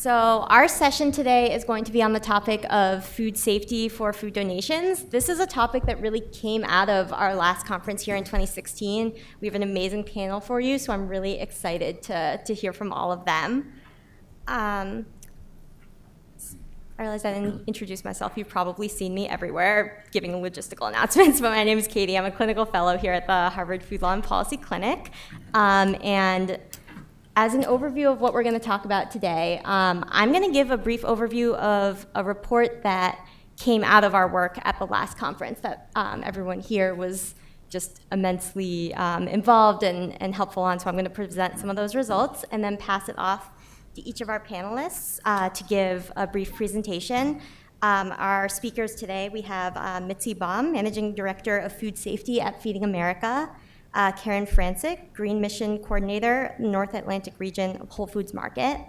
So our session today is going to be on the topic of food safety for food donations. This is a topic that really came out of our last conference here in 2016. We have an amazing panel for you, so I'm really excited to hear from all of them. I realized I didn't introduce myself. You've probably seen me everywhere giving logistical announcements, but my name is Katie. I'm a clinical fellow here at the Harvard Food Law and Policy Clinic. And as an overview of what we're going to talk about today, I'm going to give a brief overview of a report that came out of our work at the last conference that everyone here was just immensely involved and helpful on. So I'm going to present some of those results and then pass it off to each of our panelists to give a brief presentation. Our speakers today, we have Mitzi Baum, Managing Director of Food Safety at Feeding America, Karen Franczyk, Green Mission Coordinator, North Atlantic Region of Whole Foods Market.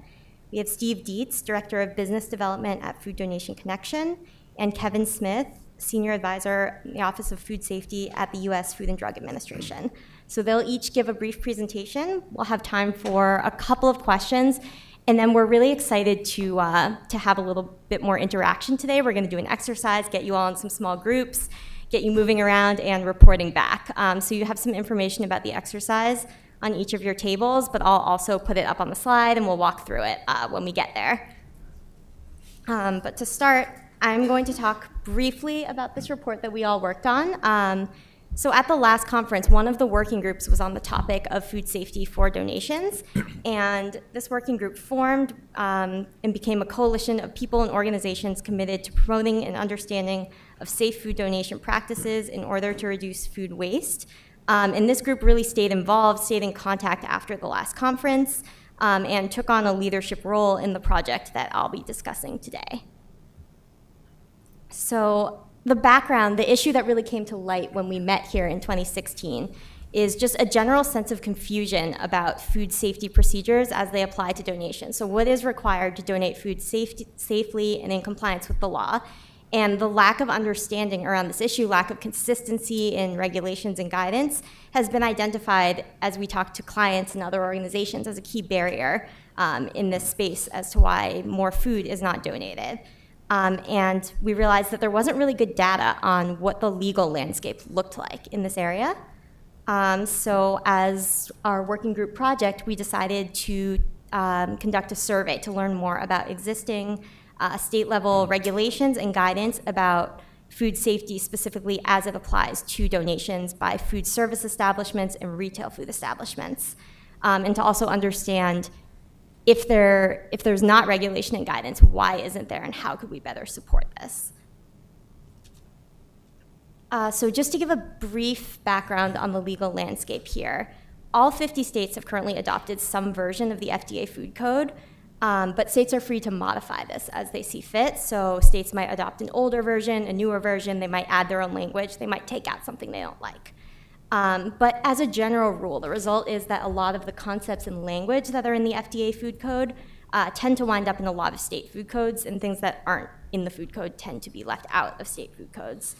We have Steve Dietz, Director of Business Development at Food Donation Connection, and Kevin Smith, Senior Advisor in the Office of Food Safety at the U.S. Food and Drug Administration. So they'll each give a brief presentation. We'll have time for a couple of questions, and then we're really excited to have a little bit more interaction today. We're going to do an exercise, get you all in some small groups, get you moving around and reporting back. So you have some information about the exercise on each of your tables, but I'll also put it up on the slide and we'll walk through it when we get there. But to start, I'm going to talk briefly about this report that we all worked on. So at the last conference, one of the working groups was on the topic of food safety for donations, and this working group formed and became a coalition of people and organizations committed to promoting an understanding of safe food donation practices in order to reduce food waste. And this group really stayed involved, stayed in contact after the last conference, and took on a leadership role in the project that I'll be discussing today. So the background, the issue that really came to light when we met here in 2016 is just a general sense of confusion about food safety procedures as they apply to donations. So what is required to donate food safely and in compliance with the law? And the lack of understanding around this issue, lack of consistency in regulations and guidance, has been identified as we talk to clients and other organizations as a key barrier in this space as to why more food is not donated. And we realized that there wasn't really good data on what the legal landscape looked like in this area. So as our working group project, we decided to conduct a survey to learn more about existing state-level regulations and guidance about food safety, specifically as it applies to donations by food service establishments and retail food establishments, and to also understand if there's not regulation and guidance, why isn't there, and how could we better support this? So just to give a brief background on the legal landscape here, all 50 states have currently adopted some version of the FDA food code, but states are free to modify this as they see fit. So states might adopt an older version, a newer version, they might add their own language, they might take out something they don't like. But as a general rule, the result is that a lot of the concepts and language that are in the FDA food code tend to wind up in a lot of state food codes, and things that aren't in the food code tend to be left out of state food codes.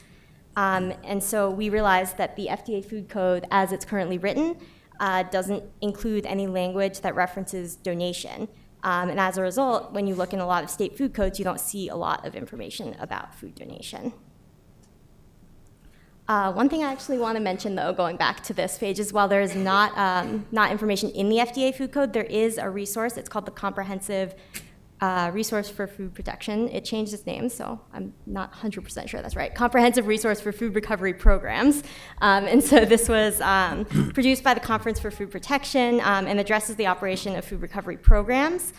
And so we realized that the FDA food code, as it's currently written, doesn't include any language that references donation. And as a result, when you look in a lot of state food codes, you don't see a lot of information about food donation. One thing I actually want to mention, though, going back to this page, is while there is not information in the FDA food code, there is a resource. It's called the Comprehensive Resource for Food Protection. It changed its name, so I'm not 100% sure that's right. Comprehensive Resource for Food Recovery Programs. And so this was produced by the Conference for Food Protection and addresses the operation of food recovery programs.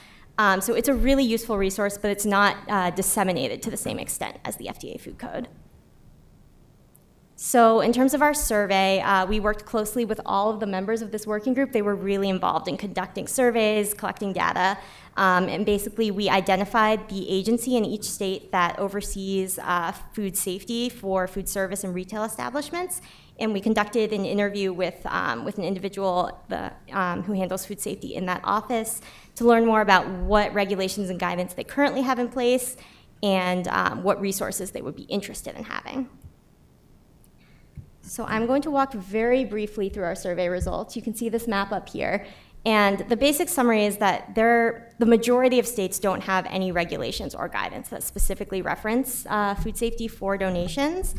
So it's a really useful resource, but it's not disseminated to the same extent as the FDA food code. So in terms of our survey, we worked closely with all of the members of this working group. They were really involved in conducting surveys, collecting data, and basically we identified the agency in each state that oversees food safety for food service and retail establishments, and we conducted an interview with an individual who handles food safety in that office to learn more about what regulations and guidance they currently have in place and what resources they would be interested in having. So I'm going to walk very briefly through our survey results. You can see this map up here. And the basic summary is that the majority of states don't have any regulations or guidance that specifically reference food safety for donations.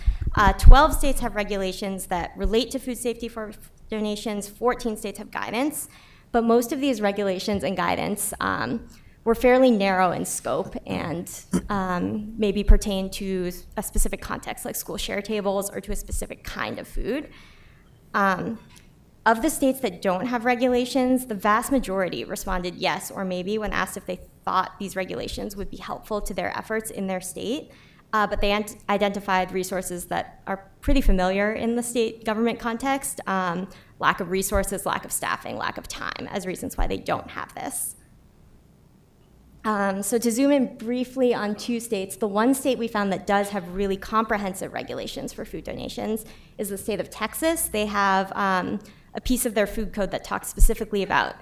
12 states have regulations that relate to food safety for donations. 14 states have guidance. But most of these regulations and guidance were fairly narrow in scope and maybe pertain to a specific context, like school share tables, or to a specific kind of food. Of the states that don't have regulations, the vast majority responded yes or maybe when asked if they thought these regulations would be helpful to their efforts in their state. But they identified resources that are pretty familiar in the state government context, lack of resources, lack of staffing, lack of time, as reasons why they don't have this. So to zoom in briefly on 2 states, the one state we found that does have really comprehensive regulations for food donations is the state of Texas. They have a piece of their food code that talks specifically about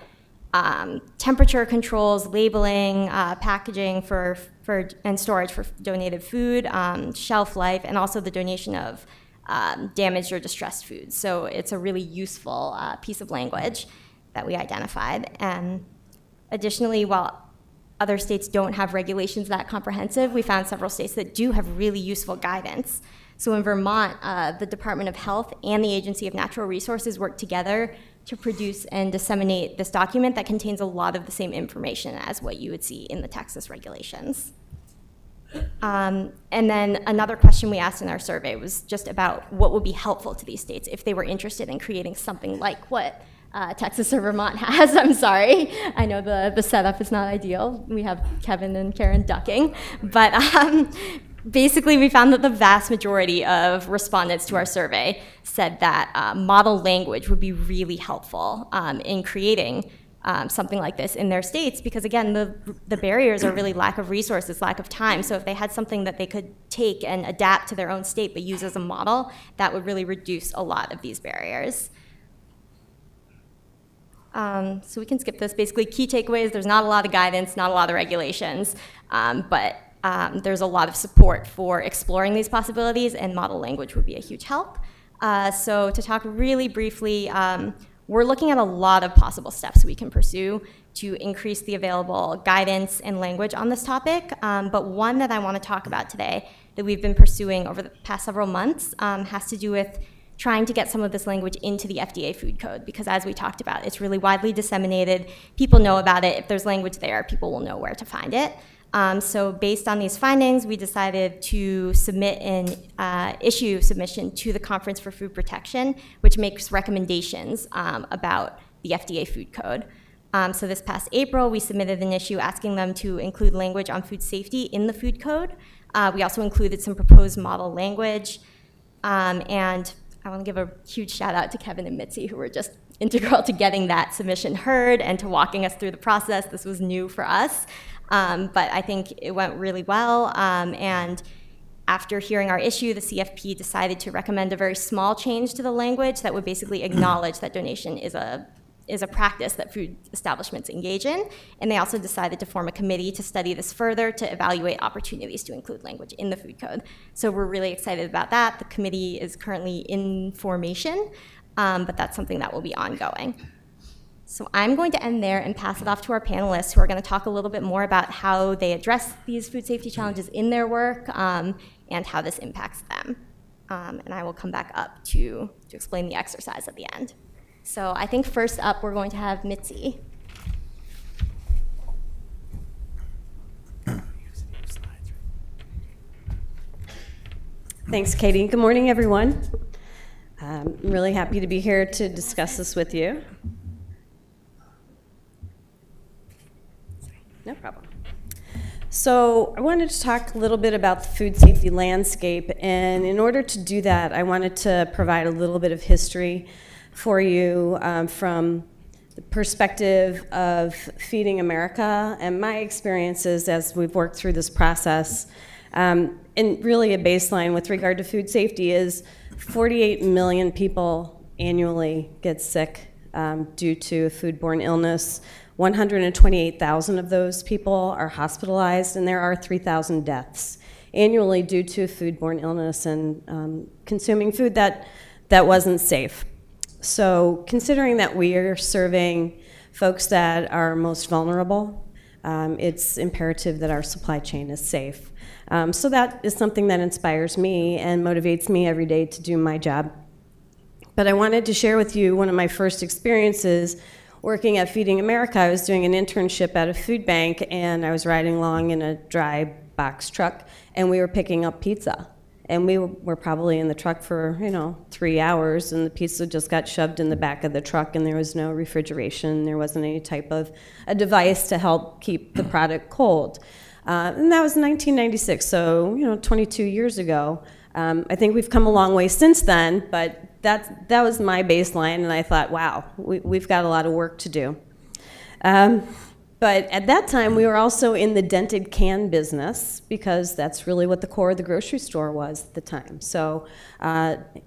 temperature controls, labeling, packaging and storage for donated food, shelf life, and also the donation of damaged or distressed foods. So it's a really useful piece of language that we identified. And additionally, while other states don't have regulations that comprehensive, we found several states that do have really useful guidance. So in Vermont, the Department of Health and the Agency of Natural Resources work together to produce and disseminate this document that contains a lot of the same information as what you would see in the Texas regulations. And then another question we asked in our survey was just about what would be helpful to these states if they were interested in creating something like what Texas or Vermont has. I'm sorry. I know the setup is not ideal. We have Kevin and Karen ducking. But basically, we found that the vast majority of respondents to our survey said that model language would be really helpful in creating something like this in their states, because again, the barriers are really lack of resources, lack of time. So if they had something that they could take and adapt to their own state but use as a model, that would really reduce a lot of these barriers. So we can skip this. Basically, key takeaways: there's not a lot of guidance, not a lot of regulations, but there's a lot of support for exploring these possibilities, and model language would be a huge help. So to talk really briefly, we're looking at a lot of possible steps we can pursue to increase the available guidance and language on this topic, but one that I want to talk about today that we've been pursuing over the past several months has to do with trying to get some of this language into the FDA food code, because as we talked about, it's really widely disseminated. People know about it. If there's language there, people will know where to find it. So based on these findings, we decided to submit an issue submission to the Conference for Food Protection, which makes recommendations about the FDA food code. So this past April, we submitted an issue asking them to include language on food safety in the food code. We also included some proposed model language. And I want to give a huge shout out to Kevin and Mitzi, who were just integral to getting that submission heard and to walking us through the process. This was new for us, but I think it went really well. And after hearing our issue, the CFP decided to recommend a very small change to the language that would basically acknowledge that donation is a practice that food establishments engage in. And they also decided to form a committee to study this further to evaluate opportunities to include language in the food code. So we're really excited about that. The committee is currently in formation, but that's something that will be ongoing. So I'm going to end there and pass it off to our panelists, who are going to talk a little bit more about how they address these food safety challenges in their work and how this impacts them. And I will come back up to explain the exercise at the end. So I think first up, we're going to have Mitzi. Thanks, Katie. Good morning, everyone. I'm really happy to be here to discuss this with you. No problem. So I wanted to talk a little bit about the food safety landscape, and in order to do that, I wanted to provide a little bit of history for you from the perspective of Feeding America and my experiences as we've worked through this process. And really a baseline with regard to food safety is 48 million people annually get sick due to foodborne illness. 128,000 of those people are hospitalized, and there are 3,000 deaths annually due to foodborne illness and consuming food that wasn't safe. So considering that we are serving folks that are most vulnerable. It's imperative that our supply chain is safe. So that is something that inspires me and motivates me every day to do my job. But I wanted to share with you one of my first experiences working at Feeding America. I was doing an internship at a food bank, and I was riding along in a dry box truck, and we were picking up pizza. And we were probably in the truck for, 3 hours, and the pizza just got shoved in the back of the truck, and there was no refrigeration. There wasn't any type of a device to help keep the product cold. And that was 1996, so 22 years ago. I think we've come a long way since then, but that was my baseline, and I thought, wow, we've got a lot of work to do. But at that time, we were also in the dented can business, because that's really what the core of the grocery store was at the time. So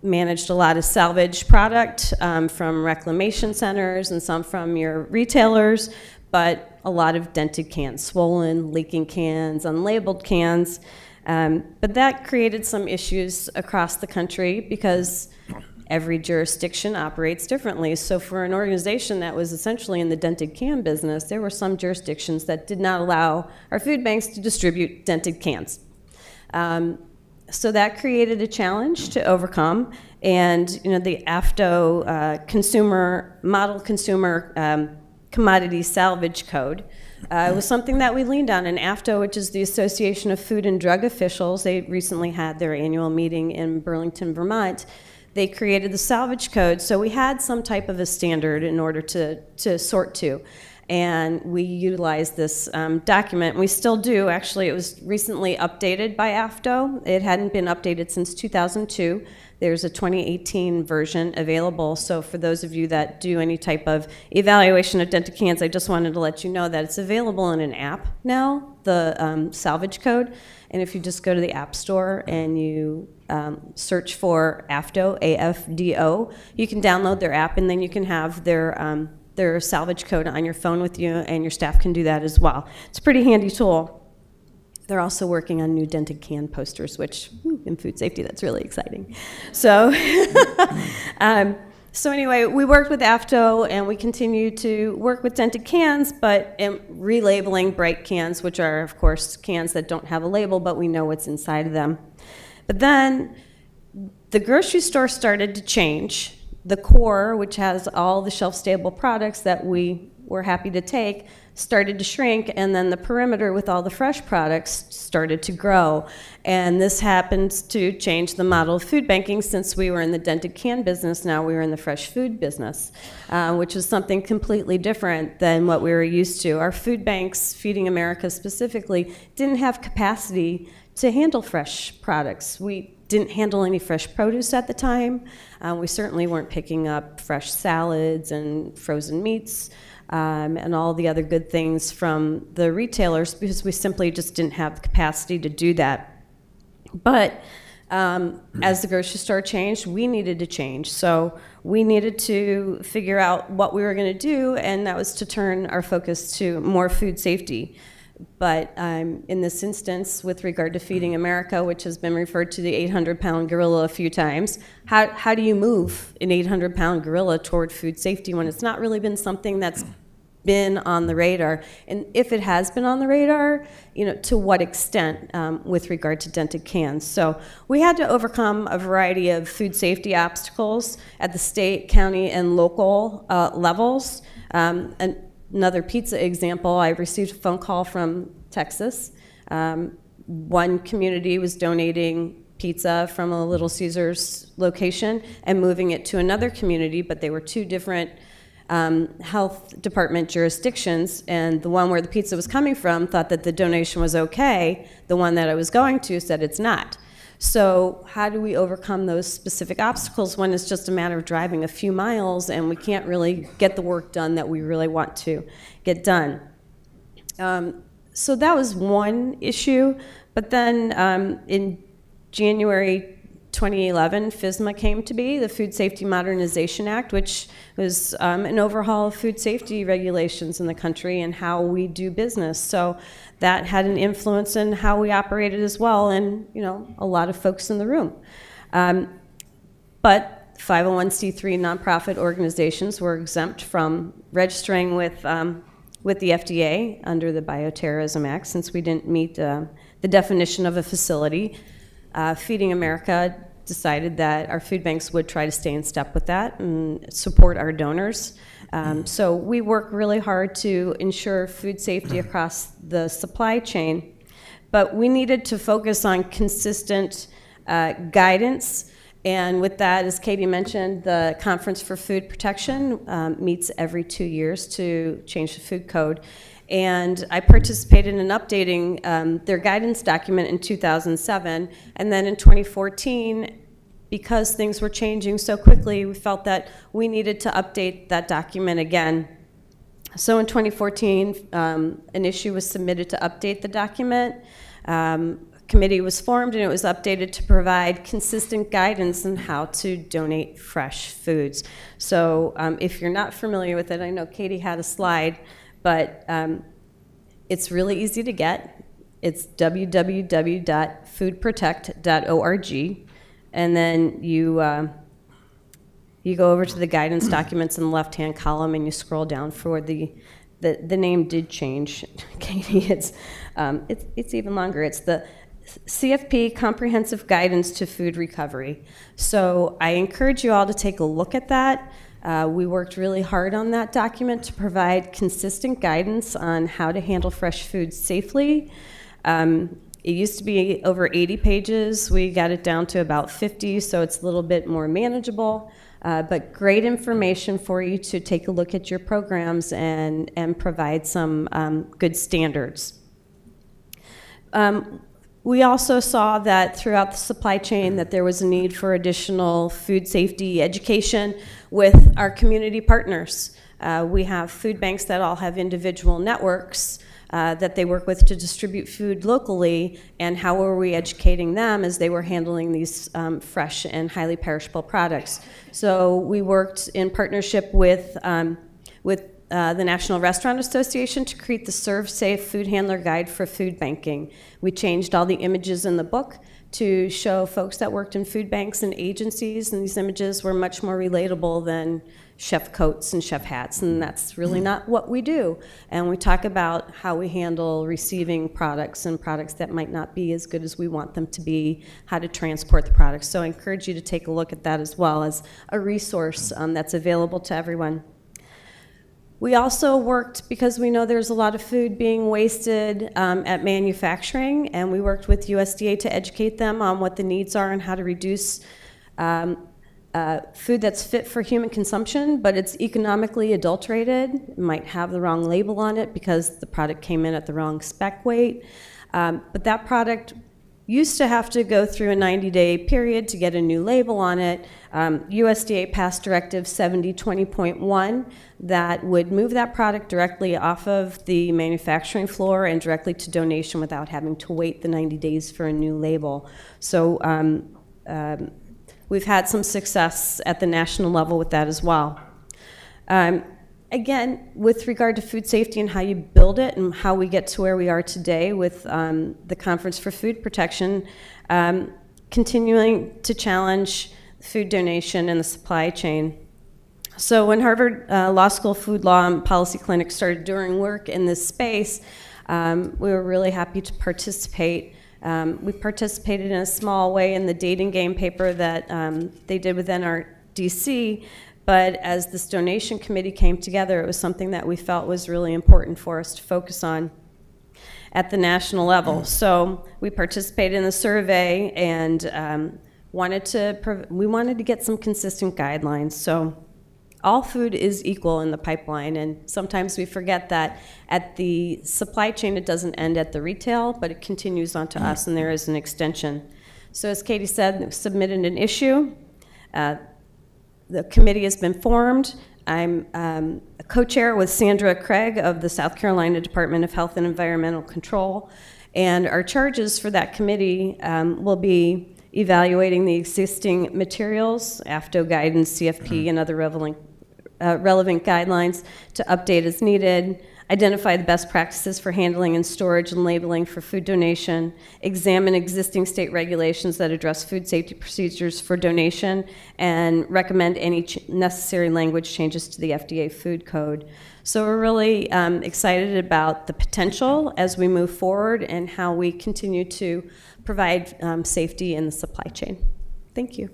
managed a lot of salvage product from reclamation centers and some from your retailers, but a lot of dented cans, swollen, leaking cans, unlabeled cans. But that created some issues across the country because every jurisdiction operates differently. So for an organization that was essentially in the dented can business, there were some jurisdictions that did not allow our food banks to distribute dented cans. So that created a challenge to overcome. And the AFTO model consumer commodity salvage code was something that we leaned on. And AFTO, which is the Association of Food and Drug Officials, they recently had their annual meeting in Burlington, Vermont. They created the salvage code, so we had some type of a standard in order to sort to. And we utilized this document. We still do. Actually, it was recently updated by AFTO. It hadn't been updated since 2002. There's a 2018 version available. So for those of you that do any type of evaluation of dented cans, I just wanted to let you know that it's available in an app now, the salvage code. And if you just go to the App Store and you search for AFTO, AFDO, you can download their app, and then you can have their salvage code on your phone with you, and your staff can do that as well. It's a pretty handy tool. They're also working on new dented can posters, which, in food safety, that's really exciting. So, so anyway, we worked with AFTO, and we continue to work with dented cans, but relabeling bright cans, which are, of course, cans that don't have a label, but we know what's inside of them. But then the grocery store started to change. The core, which has all the shelf-stable products that we were happy to take, started to shrink, and then the perimeter with all the fresh products started to grow. And this happens to change the model of food banking. Since we were in the dented can business, now we were in the fresh food business, which is something completely different than what we were used to. Our food banks, Feeding America specifically, didn't have capacity to handle fresh products. We didn't handle any fresh produce at the time. We certainly weren't picking up fresh salads and frozen meats and all the other good things from the retailers, because we simply just didn't have the capacity to do that. But as the grocery store changed, we needed to change. So we needed to figure out what we were going to do, and that was to turn our focus to more food safety. But in this instance, with regard to Feeding America, which has been referred to the 800-pound gorilla a few times, how do you move an 800-pound gorilla toward food safety when it's not really been something that's been on the radar? And if it has been on the radar, to what extent with regard to dented cans? So we had to overcome a variety of food safety obstacles at the state, county, and local levels. Another pizza example, I received a phone call from Texas. One community was donating pizza from a Little Caesars location and moving it to another community, but they were two different health department jurisdictions, and the one where the pizza was coming from thought that the donation was okay. The one that I was going to said it's not. So how do we overcome those specific obstacles when it's just a matter of driving a few miles and we can't really get the work done that we really want to get done? So that was one issue. But then in January 2011, FSMA came to be, the Food Safety Modernization Act, which was an overhaul of food safety regulations in the country and how we do business. So that had an influence in how we operated as well, and a lot of folks in the room. But 501c3 nonprofit organizations were exempt from registering with the FDA under the Bioterrorism Act, since we didn't meet the definition of a facility. Feeding America decided that our food banks would try to stay in step with that and support our donors. So we work really hard to ensure food safety across the supply chain, but we needed to focus on consistent guidance. And with that, as Katie mentioned, the Conference for Food Protection meets every 2 years to change the food code. And I participated in updating their guidance document in 2007. And then in 2014, because things were changing so quickly, we felt that we needed to update that document again. So in 2014, an issue was submitted to update the document. Committee was formed, and it was updated to provide consistent guidance on how to donate fresh foods. So if you're not familiar with it, I know Katie had a slide, but it's really easy to get. It's www.foodprotect.org, and then you go over to the guidance documents in the left-hand column, and you scroll down for the name did change, Katie. It's even longer. It's the CFP, Comprehensive Guidance to Food Recovery. So I encourage you all to take a look at that. We worked really hard on that document to provide consistent guidance on how to handle fresh food safely. It used to be over 80 pages. We got it down to about 50, so it's a little bit more manageable. But great information for you to take a look at your programs and provide some good standards. We also saw that throughout the supply chain that there was a need for additional food safety education with our community partners. We have food banks that all have individual networks that they work with to distribute food locally, and how are we educating them as they were handling these fresh and highly perishable products. So we worked in partnership with the National Restaurant Association to create the Serve Safe Food Handler Guide for Food Banking. We changed all the images in the book to show folks that worked in food banks and agencies, and these images were much more relatable than chef coats and chef hats, and that's really not what we do. And we talk about how we handle receiving products and products that might not be as good as we want them to be, how to transport the products. So I encourage you to take a look at that as well as a resource that's available to everyone. We also worked, because we know there's a lot of food being wasted at manufacturing, and we worked with USDA to educate them on what the needs are and how to reduce food that's fit for human consumption, but it's economically adulterated. It might have the wrong label on it because the product came in at the wrong spec weight. But that product used to have to go through a 90-day period to get a new label on it. USDA passed Directive 7020.1 that would move that product directly off of the manufacturing floor and directly to donation without having to wait the 90 days for a new label. So we've had some success at the national level with that as well. Again, with regard to food safety and how you build it and how we get to where we are today with the Conference for Food Protection, continuing to challenge food donation in the supply chain. So when Harvard Law School Food Law and Policy Clinic started doing work in this space, we were really happy to participate. We participated in a small way in the dating game paper that they did with NRDC. But as this donation committee came together, it was something that we felt was really important for us to focus on at the national level. So we participated in the survey and we wanted to get some consistent guidelines. So all food is equal in the pipeline, and sometimes we forget that at the supply chain it doesn't end at the retail, but it continues on to us, and there is an extension. So as Katie said, we submitted an issue. The committee has been formed. I'm a co-chair with Sandra Craig of the South Carolina Department of Health and Environmental Control, and our charges for that committee will be evaluating the existing materials, AFTO guidance, CFP, and other relevant guidelines to update as needed, identify the best practices for handling and storage and labeling for food donation, examine existing state regulations that address food safety procedures for donation, and recommend any necessary language changes to the FDA food code. So we're really excited about the potential as we move forward and how we continue to provide safety in the supply chain. Thank you.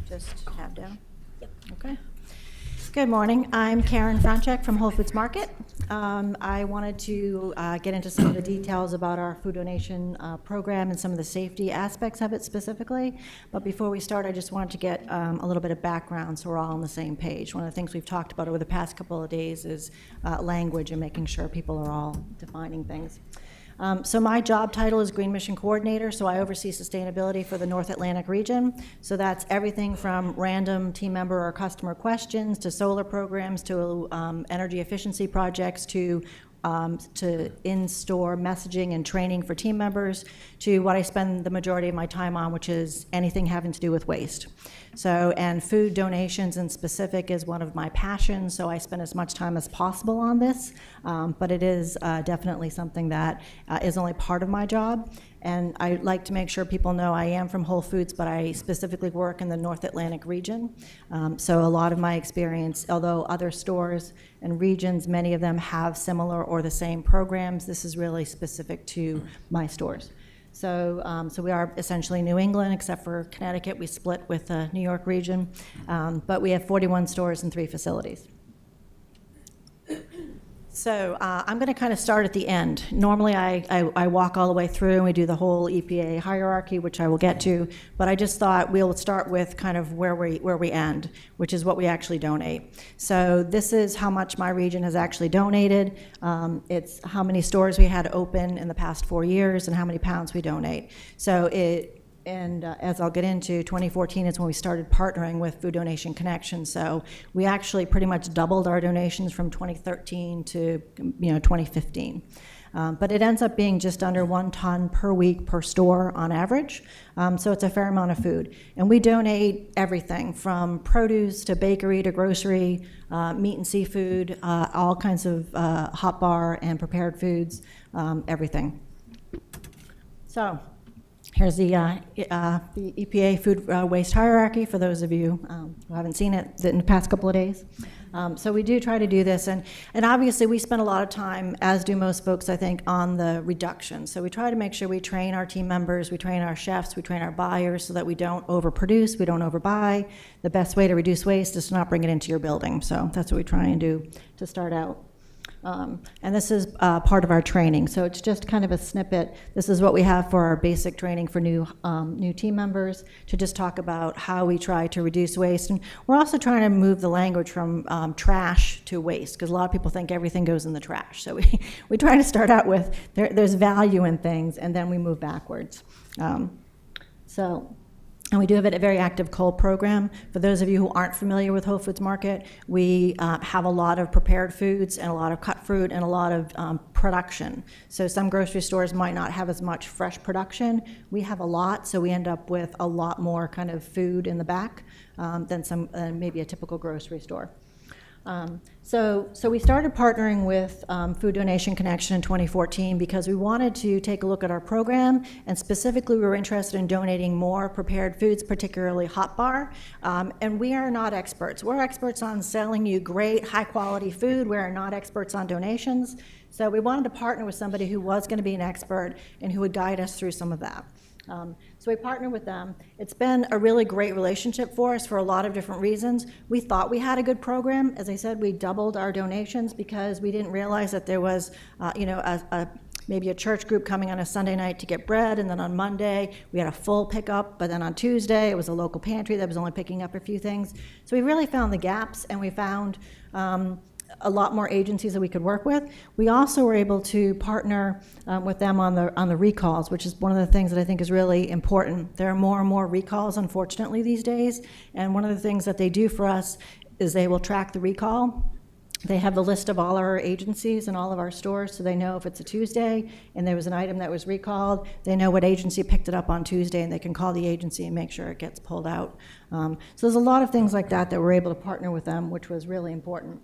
Just tab down. Yep. Okay. Good morning. I'm Karen Franczyk from Whole Foods Market. I wanted to get into some of the details about our food donation program and some of the safety aspects of it specifically. But before we start, I just wanted to get a little bit of background so we're all on the same page. One of the things we've talked about over the past couple of days is language and making sure people are all defining things. So my job title is Green Mission Coordinator, so I oversee sustainability for the North Atlantic region. So that's everything from random team member or customer questions to solar programs to energy efficiency projects to in-store messaging and training for team members to what I spend the majority of my time on, which is anything having to do with waste. So, and food donations in specific is one of my passions, so I spend as much time as possible on this, but it is definitely something that is only part of my job. And I like to make sure people know I am from Whole Foods, but I specifically work in the North Atlantic region. So a lot of my experience, although other stores and regions, many of them have similar or the same programs, this is really specific to my stores. So, so we are essentially New England, except for Connecticut. We split with the New York region, but we have 41 stores and 3 facilities. So I'm going to kind of start at the end. Normally I walk all the way through and we do the whole EPA hierarchy, which I will get to, but I just thought we'll start with kind of where we end, which is what we actually donate. So this is how much my region has actually donated. It's how many stores we had open in the past 4 years and how many pounds we donate. So as I'll get into, 2014 is when we started partnering with Food Donation Connection. So we actually pretty much doubled our donations from 2013 to 2015. But it ends up being just under 1 ton per week per store on average. So it's a fair amount of food. And we donate everything from produce to bakery to grocery, meat and seafood, all kinds of hot bar and prepared foods, everything. So here's the EPA food waste hierarchy for those of you who haven't seen it in the past couple of days. So we do try to do this, and obviously we spend a lot of time, as do most folks, I think, on the reduction. So we try to make sure we train our team members, we train our chefs, we train our buyers so that we don't overproduce, we don't overbuy. The best way to reduce waste is to not bring it into your building. So that's what we try and do to start out. And this is part of our training, so it's just kind of a snippet. This is what we have for our basic training for new team members, to just talk about how we try to reduce waste. And we're also trying to move the language from trash to waste, because a lot of people think everything goes in the trash. So we try to start out with there's value in things, and then we move backwards. And we do have a very active cold program. For those of you who aren't familiar with Whole Foods Market, we have a lot of prepared foods and a lot of cut fruit and a lot of production. So some grocery stores might not have as much fresh production. We have a lot, so we end up with a lot more kind of food in the back than maybe a typical grocery store. So we started partnering with Food Donation Connection in 2014 because we wanted to take a look at our program, and specifically we were interested in donating more prepared foods, particularly hot bar. And we are not experts. We're experts on selling you great, high-quality food. We are not experts on donations. So we wanted to partner with somebody who was going to be an expert and who would guide us through some of that. So we partnered with them. It's been a really great relationship for us for a lot of different reasons. We thought we had a good program. As I said, we doubled our donations because we didn't realize that there was, maybe a church group coming on a Sunday night to get bread, and then on Monday we had a full pickup, but then on Tuesday it was a local pantry that was only picking up a few things. So we really found the gaps, and we found a lot more agencies that we could work with. We also were able to partner with them on the recalls, which is one of the things that I think is really important. There are more and more recalls, unfortunately, these days, and one of the things that they do for us is they will track the recall. They have the list of all our agencies and all of our stores, so they know if it's a Tuesday and there was an item that was recalled, they know what agency picked it up on Tuesday, and they can call the agency and make sure it gets pulled out. So there's a lot of things like that that we're able to partner with them, which was really important.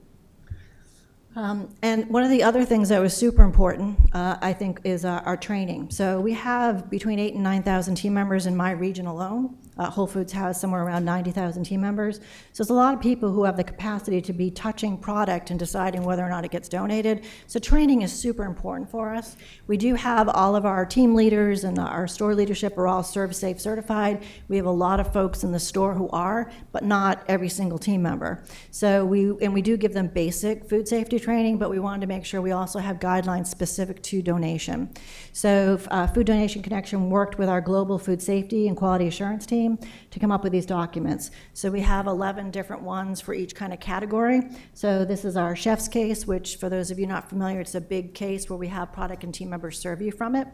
And one of the other things that was super important, I think, is our training. So we have between 8,000 and 9,000 team members in my region alone. Whole Foods has somewhere around 90,000 team members. So it's a lot of people who have the capacity to be touching product and deciding whether or not it gets donated. So training is super important for us. We do have all of our team leaders and our store leadership are all ServSafe certified. We have a lot of folks in the store who are, but not every single team member. So we do give them basic food safety training, but we wanted to make sure we also have guidelines specific to donation. So Food Donation Connection worked with our global food safety and quality assurance team to come up with these documents. So we have 11 different ones for each kind of category. So this is our chef's case, which for those of you not familiar, it's a big case where we have product and team members serve you from it.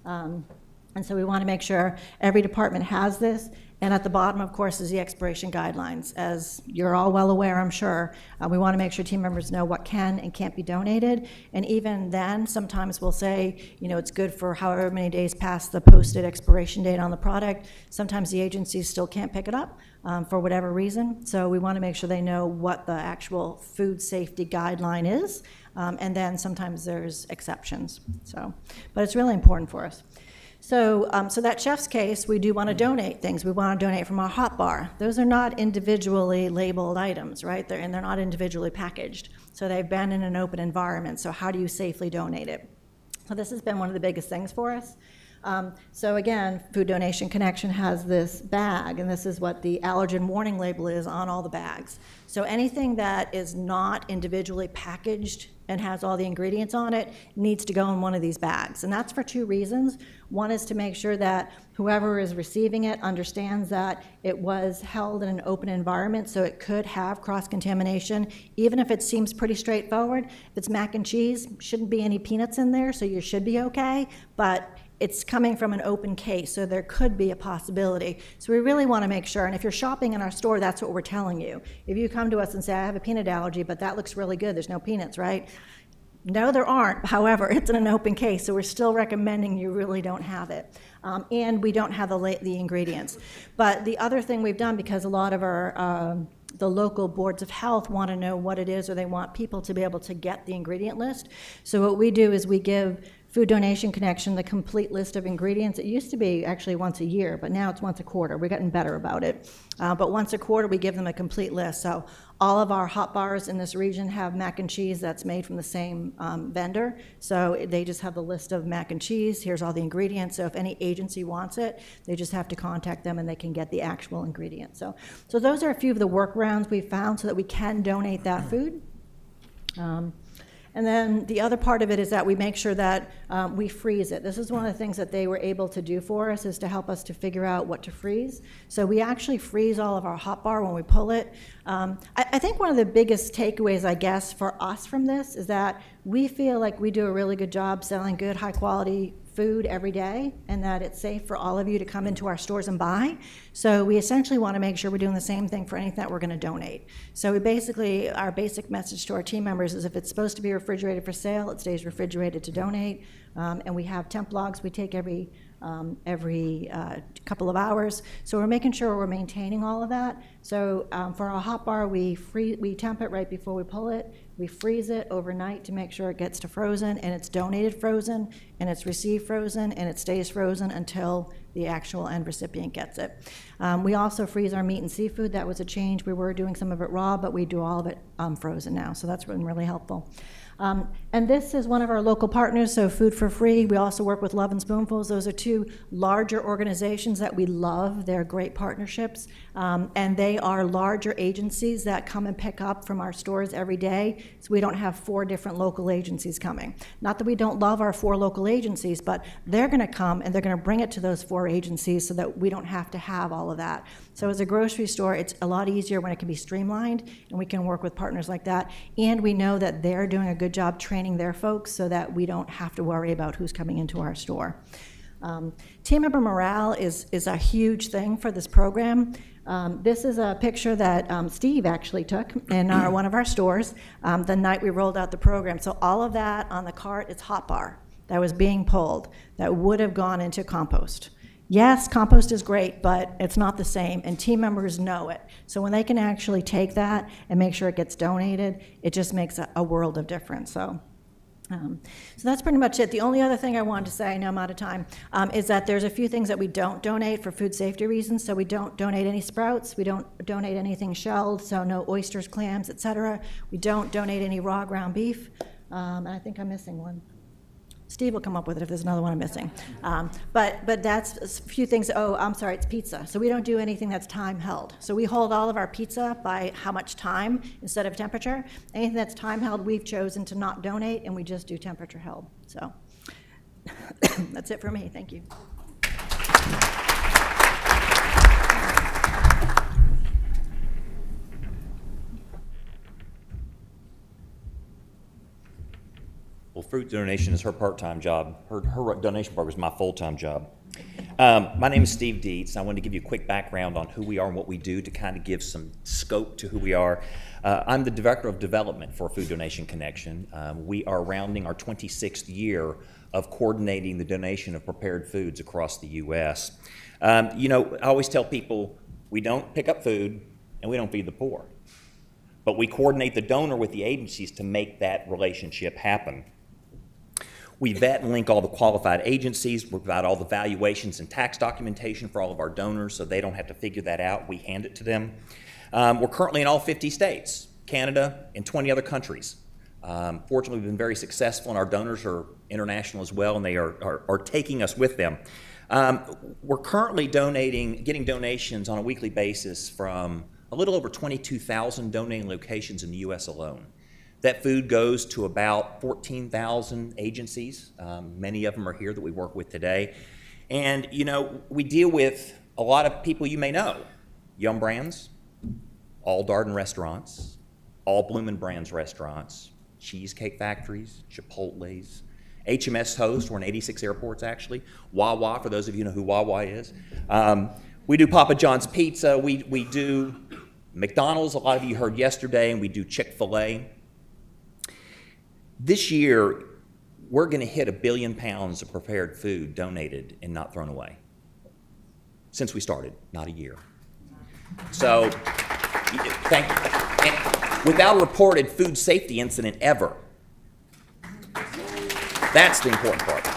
And so we want to make sure every department has this. And at the bottom, of course, is the expiration guidelines. As you're all well aware, I'm sure, we want to make sure team members know what can and can't be donated. And even then, sometimes we'll say, you know, it's good for however many days past the posted expiration date on the product. Sometimes the agencies still can't pick it up for whatever reason. So we want to make sure they know what the actual food safety guideline is. And then sometimes there's exceptions. So, but it's really important for us. So, so that chef's case, we do want to donate things. We want to donate from our hot bar. Those are not individually labeled items, right? They're not individually packaged. So they've been in an open environment. So how do you safely donate it? So this has been one of the biggest things for us. So again, Food Donation Connection has this bag, and this is what the allergen warning label is on all the bags. So anything that is not individually packaged and has all the ingredients on it needs to go in one of these bags. And that's for two reasons. One is to make sure that whoever is receiving it understands that it was held in an open environment, so it could have cross-contamination, even if it seems pretty straightforward. If it's mac and cheese, shouldn't be any peanuts in there, so you should be okay, but it's coming from an open case, so there could be a possibility. So we really want to make sure, and if you're shopping in our store, that's what we're telling you. If you come to us and say, I have a peanut allergy, but that looks really good, there's no peanuts, right? No, there aren't. However, it's in an open case, so we're still recommending you really don't have it. And we don't have the ingredients. But the other thing we've done, because a lot of our the local boards of health want to know what it is, or they want people to be able to get the ingredient list. So what we do is we give Food Donation Connection the complete list of ingredients. It used to be actually once a year, but now it's once a quarter. We're getting better about it. But once a quarter, we give them a complete list. So all of our hot bars in this region have mac and cheese that's made from the same vendor. So they just have the list of mac and cheese. Here's all the ingredients. So if any agency wants it, they just have to contact them and they can get the actual ingredients. So those are a few of the workarounds we found so that we can donate that food. And then the other part of it is that we make sure that we freeze it. This is one of the things that they were able to do for us, is to help us to figure out what to freeze. So we actually freeze all of our hot bar when we pull it. I think one of the biggest takeaways, I guess, for us from this is that we feel like we do a really good job selling good, high quality food every day, and that it's safe for all of you to come into our stores and buy. So we essentially want to make sure we're doing the same thing for anything that we're going to donate. So we basically, our basic message to our team members is if it's supposed to be refrigerated for sale, it stays refrigerated to donate. And we have temp logs we take every couple of hours. So we're making sure we're maintaining all of that. So for our hot bar, we temp it right before we pull it. We freeze it overnight to make sure it gets to frozen, and it's donated frozen, and it's received frozen, and it stays frozen until the actual end recipient gets it. We also freeze our meat and seafood. That was a change. We were doing some of it raw, but we do all of it frozen now, so that's been really helpful. And this is one of our local partners, so Food for Free. We also work with Love and Spoonfuls. Those are two larger organizations that we love. They're great partnerships. And they are larger agencies that come and pick up from our stores every day. So we don't have 4 different local agencies coming. Not that we don't love our 4 local agencies, but they're going to come and they're going to bring it to those 4 agencies so that we don't have to have all of that. So as a grocery store, it's a lot easier when it can be streamlined, and we can work with partners like that. And we know that they're doing a good job training their folks so that we don't have to worry about who's coming into our store. Team member morale is a huge thing for this program. This is a picture that Steve actually took in one of our stores the night we rolled out the program. So all of that on the cart is hot bar that was being pulled that would have gone into compost. Yes, compost is great, but it's not the same, and team members know it. So when they can actually take that and make sure it gets donated, it just makes a world of difference. So that's pretty much it. The only other thing I wanted to say, I know I'm out of time, is that there's a few things that we don't donate for food safety reasons. So we don't donate any sprouts, we don't donate anything shelled, so no oysters, clams, etc. We don't donate any raw ground beef, and I think I'm missing one. Steve will come up with it if there's another one I'm missing. But that's a few things. Oh, I'm sorry, it's pizza. So we don't do anything that's time held. So we hold all of our pizza by how much time instead of temperature. Anything that's time held, we've chosen to not donate, and we just do temperature held. So that's it for me. Thank you. Well, fruit donation is her part-time job. Her donation program is my full-time job. My name is Steve Dietz. I wanted to give you a quick background on who we are and what we do to kind of give some scope to who we are. I'm the Director of Development for Food Donation Connection. We are rounding our 26th year of coordinating the donation of prepared foods across the U.S. You know, I always tell people we don't pick up food and we don't feed the poor, but we coordinate the donor with the agencies to make that relationship happen. We vet and link all the qualified agencies. We provide all the valuations and tax documentation for all of our donors so they don't have to figure that out. We hand it to them. We're currently in all 50 states, Canada, and 20 other countries. Fortunately, we've been very successful, and our donors are international as well, and they are taking us with them. We're currently getting donations on a weekly basis from a little over 22,000 donating locations in the U.S. alone. That food goes to about 14,000 agencies. Many of them are here that we work with today. And, you know, we deal with a lot of people you may know. Yum Brands, all Darden restaurants, all Bloomin' Brands restaurants, Cheesecake Factories, Chipotle's, HMS Toast, we're in 86 airports actually, Wawa, for those of you who know who Wawa is. We do Papa John's Pizza, we do McDonald's, a lot of you heard yesterday, and we do Chick-fil-A. This year, we're going to hit 1 billion pounds of prepared food donated and not thrown away. Since we started, not a year. So, thank you. And without a reported food safety incident ever. That's the important part.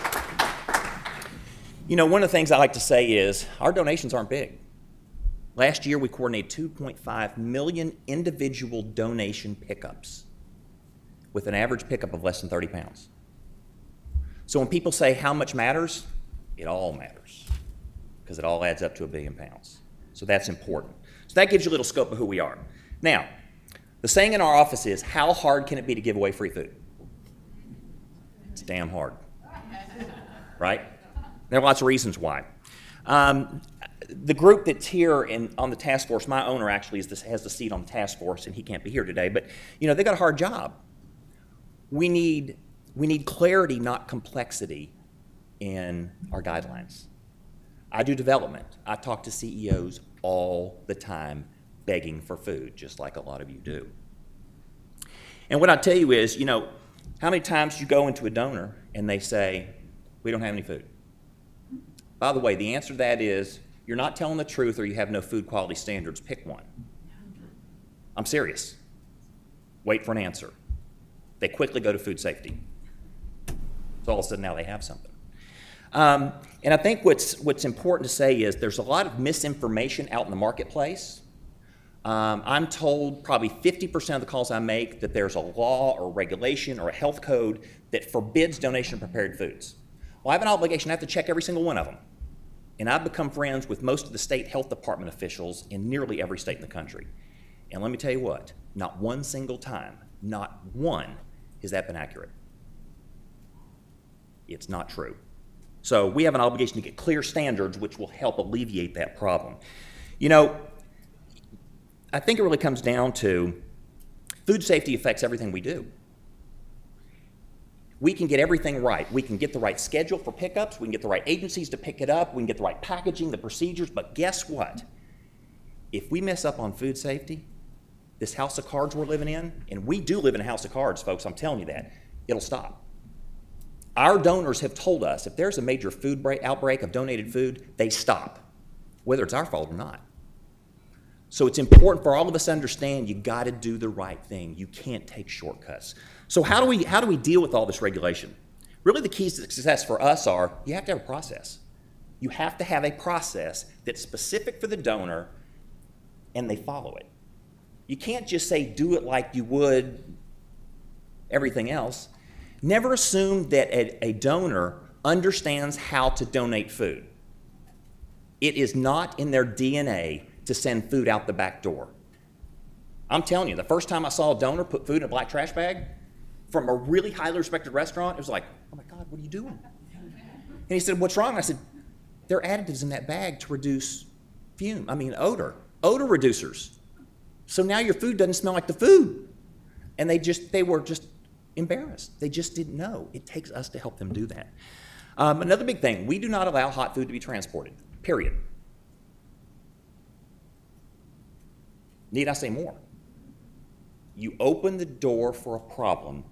You know, one of the things I like to say is our donations aren't big. Last year, we coordinated 2.5 million individual donation pickups with an average pickup of less than 30 pounds. So when people say how much matters, it all matters because it all adds up to 1 billion pounds. So that's important. So that gives you a little scope of who we are. Now, the saying in our office is, how hard can it be to give away free food? It's damn hard, right? There are lots of reasons why. The group that's here on the task force, my owner actually has the seat on the task force, and he can't be here today, but you know, they got a hard job. We need clarity, not complexity, in our guidelines. I do development. I talk to CEOs all the time begging for food, just like a lot of you do. And what I tell you is, you know, how many times you go into a donor and they say, we don't have any food? By the way, the answer to that is, you're not telling the truth or you have no food quality standards. Pick one. I'm serious. Wait for an answer. They quickly go to food safety. So all of a sudden now they have something. And I think what's important to say is there's a lot of misinformation out in the marketplace. I'm told probably 50% of the calls I make that there's a law or regulation or a health code that forbids donation of prepared foods. Well, I have an obligation. I have to check every single one of them. And I've become friends with most of the state health department officials in nearly every state in the country. And let me tell you what, not one single time, not one, has that been accurate. It's not true. So we have an obligation to get clear standards which will help alleviate that problem. You know, I think it really comes down to food safety affects everything we do. We can get everything right. We can get the right schedule for pickups, we can get the right agencies to pick it up, we can get the right packaging, the procedures, but guess what? if we mess up on food safety, this house of cards we're living in, and we do live in a house of cards, folks, I'm telling you that, it'll stop. Our donors have told us if there's a major food outbreak of donated food, they stop, whether it's our fault or not. So it's important for all of us to understand you got to do the right thing. You can't take shortcuts. So how do we deal with all this regulation? Really the keys to success for us are you have to have a process. You have to have a process that's specific for the donor and they follow it. You can't just say do it like you would everything else. Never assume that a donor understands how to donate food. It is not in their DNA to send food out the back door. I'm telling you, the first time I saw a donor put food in a black trash bag from a really highly respected restaurant, it was like, oh my God, what are you doing? And he said, what's wrong? And I said, there are additives in that bag to reduce odor reducers. So now your food doesn't smell like the food. And they were just embarrassed. They just didn't know. It takes us to help them do that. Another big thing, we do not allow hot food to be transported, period. Need I say more? You open the door for a problem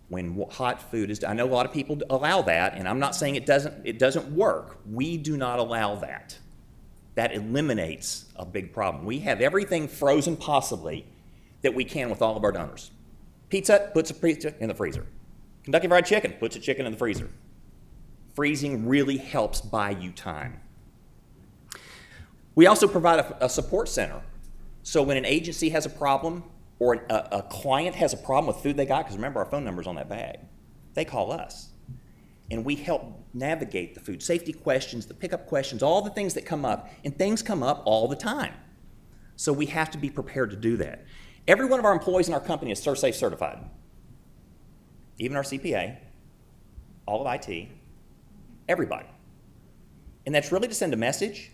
when hot food is, I know a lot of people allow that, and I'm not saying it doesn't work. We do not allow that. That eliminates a big problem. We have everything frozen possibly that we can with all of our donors. Pizza Hut puts a pizza in the freezer. Kentucky Fried Chicken puts a chicken in the freezer. Freezing really helps buy you time. We also provide a support center. So when an agency has a problem or a client has a problem with food they got, because remember our phone number's on that bag, they call us. And we help navigate the food safety questions, the pickup questions, all the things that come up, and things come up all the time. So we have to be prepared to do that. Every one of our employees in our company is ServSafe certified. Even our CPA, all of IT, everybody. And that's really to send a message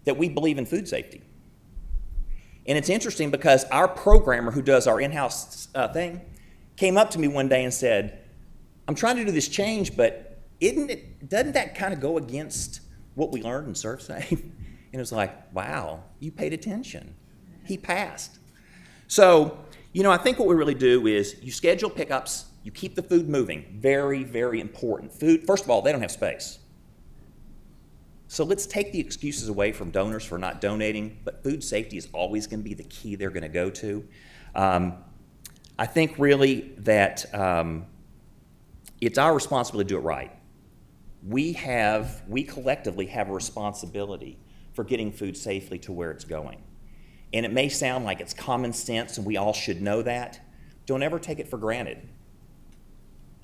that we believe in food safety. And it's interesting because our programmer who does our in-house thing came up to me one day and said, I'm trying to do this change, but doesn't that kind of go against what we learned in ServSafe? And it was like, wow, you paid attention. He passed. So, I think what we really do is you schedule pickups, you keep the food moving. Very, very important. Food, first of all, they don't have space. So let's take the excuses away from donors for not donating, but food safety is always going to be the key they're going to go to. I think really that it's our responsibility to do it right. We collectively have a responsibility for getting food safely to where it's going. And it may sound like it's common sense and we all should know that. Don't ever take it for granted.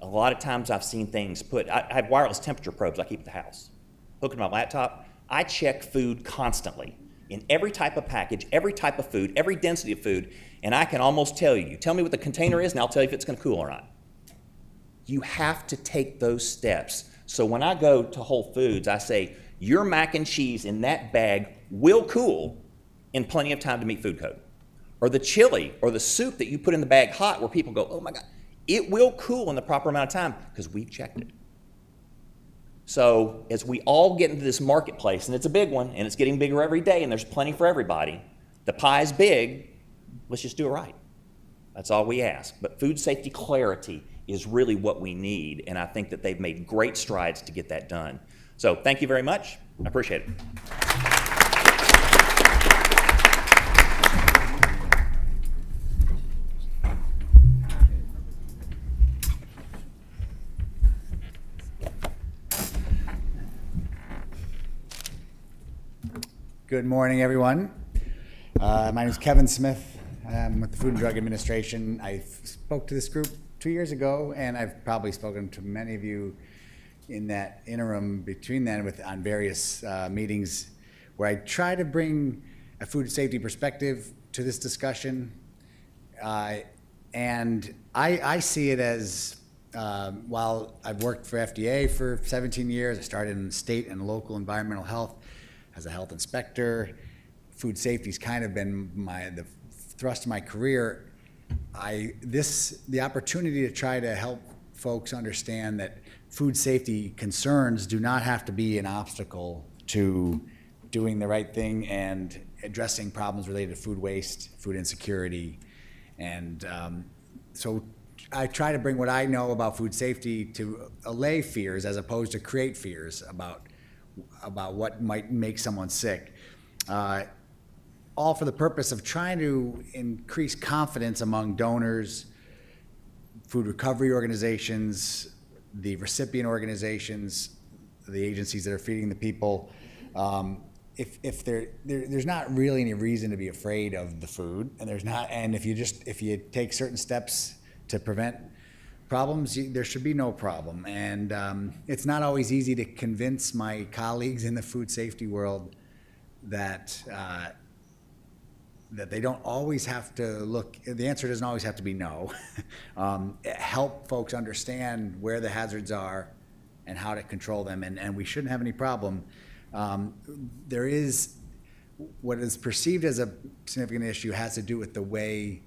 A lot of times I've seen things I have wireless temperature probes I keep at the house. Hook to my laptop. I check food constantly in every type of package, every type of food, every density of food, and I can almost tell you. You tell me what the container is and I'll tell you if it's going to cool or not. You have to take those steps. So when I go to Whole Foods, I say, your mac and cheese in that bag will cool in plenty of time to meet food code. Or the chili or the soup that you put in the bag hot where people go, oh my God, it will cool in the proper amount of time because we've checked it. So as we all get into this marketplace, and it's a big one, and it's getting bigger every day, and there's plenty for everybody, the pie's big, let's just do it right. That's all we ask. But food safety clarity is really what we need, and I think that they've made great strides to get that done. So thank you very much. I appreciate it. Good morning, everyone. My name is Kevin Smith. I'm with the Food and Drug Administration. I spoke to this group 2 years ago, and I've probably spoken to many of you in that interim between then on various meetings where I try to bring a food safety perspective to this discussion. And I see it as, while I've worked for FDA for 17 years, I started in state and local environmental health as a health inspector. Food safety's kind of been the thrust of my career. The opportunity to try to help folks understand that food safety concerns do not have to be an obstacle to doing the right thing and addressing problems related to food waste, food insecurity. And so I try to bring what I know about food safety to allay fears as opposed to create fears about what might make someone sick. All for the purpose of trying to increase confidence among donors, food recovery organizations, the recipient organizations, the agencies that are feeding the people. If there's not really any reason to be afraid of the food, and if you take certain steps to prevent problems, there should be no problem. And it's not always easy to convince my colleagues in the food safety world that they don't always have to look. The answer doesn't always have to be no. Help folks understand where the hazards are and how to control them, and we shouldn't have any problem. There is what is perceived as a significant issue has to do with the way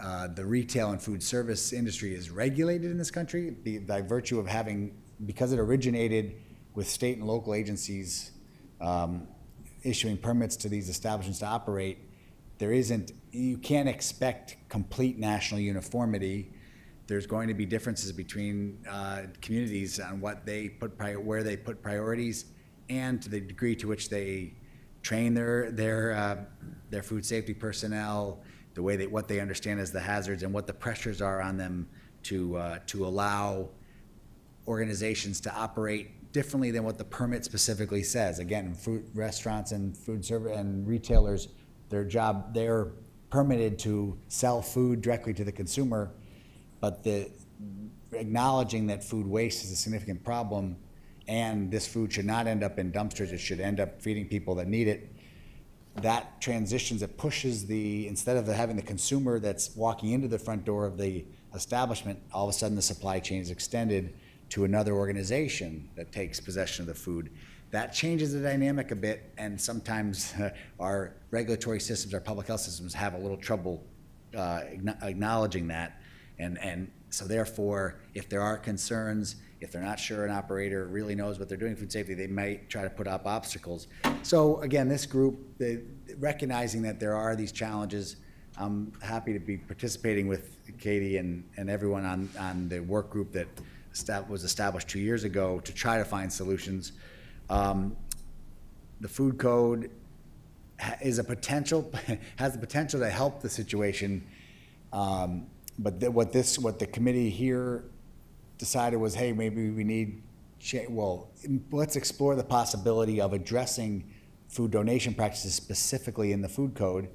the retail and food service industry is regulated in this country, by virtue of because it originated with state and local agencies issuing permits to these establishments to operate. You can't expect complete national uniformity. There's going to be differences between communities on where they put priorities, and to the degree to which they train their food safety personnel, what they understand as the hazards, and what the pressures are on them to allow organizations to operate differently than what the permit specifically says. Again, food restaurants and food service and retailers, they're permitted to sell food directly to the consumer, but acknowledging that food waste is a significant problem, and this food should not end up in dumpsters, it should end up feeding people that need it. That transitions, it pushes instead of having the consumer that's walking into the front door of the establishment, all of a sudden the supply chain is extended to another organization that takes possession of the food. That changes the dynamic a bit, and sometimes our regulatory systems, our public health systems have a little trouble acknowledging that. And so therefore, if there are concerns, if they're not sure an operator really knows what they're doing in food safety, they might try to put up obstacles. So again, this group, recognizing that there are these challenges, I'm happy to be participating with Katie and everyone on the work group that was established 2 years ago to try to find solutions. The food code has the potential to help the situation, but what the committee here decided was, hey, maybe we need, let's explore the possibility of addressing food donation practices specifically in the food code,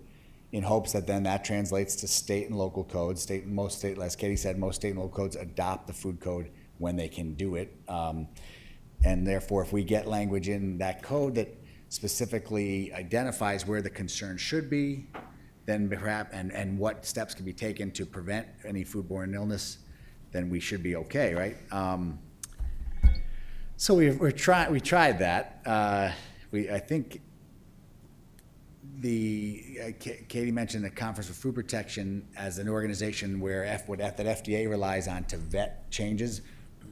in hopes that then that translates to state and local codes. As Katie said, most state and local codes adopt the food code when they can do it. And therefore, if we get language in that code that specifically identifies where the concern should be, then perhaps, and what steps can be taken to prevent any foodborne illness, then we should be okay, right? So we tried that. I think Katie mentioned the Conference for Food Protection as an organization where that FDA relies on to vet changes.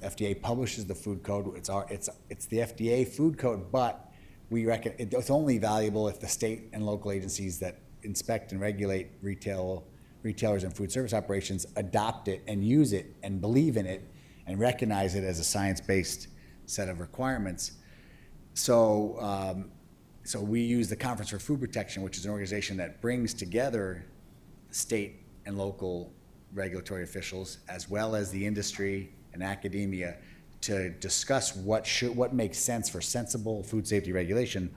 FDA publishes the food code. It's the FDA food code, but we reckon it's only valuable if the state and local agencies that inspect and regulate retailers and food service operations adopt it and use it and believe in it and recognize it as a science-based set of requirements. So we use the Conference for Food Protection, which is an organization that brings together state and local regulatory officials as well as the industry and academia to discuss what makes sense for sensible food safety regulation.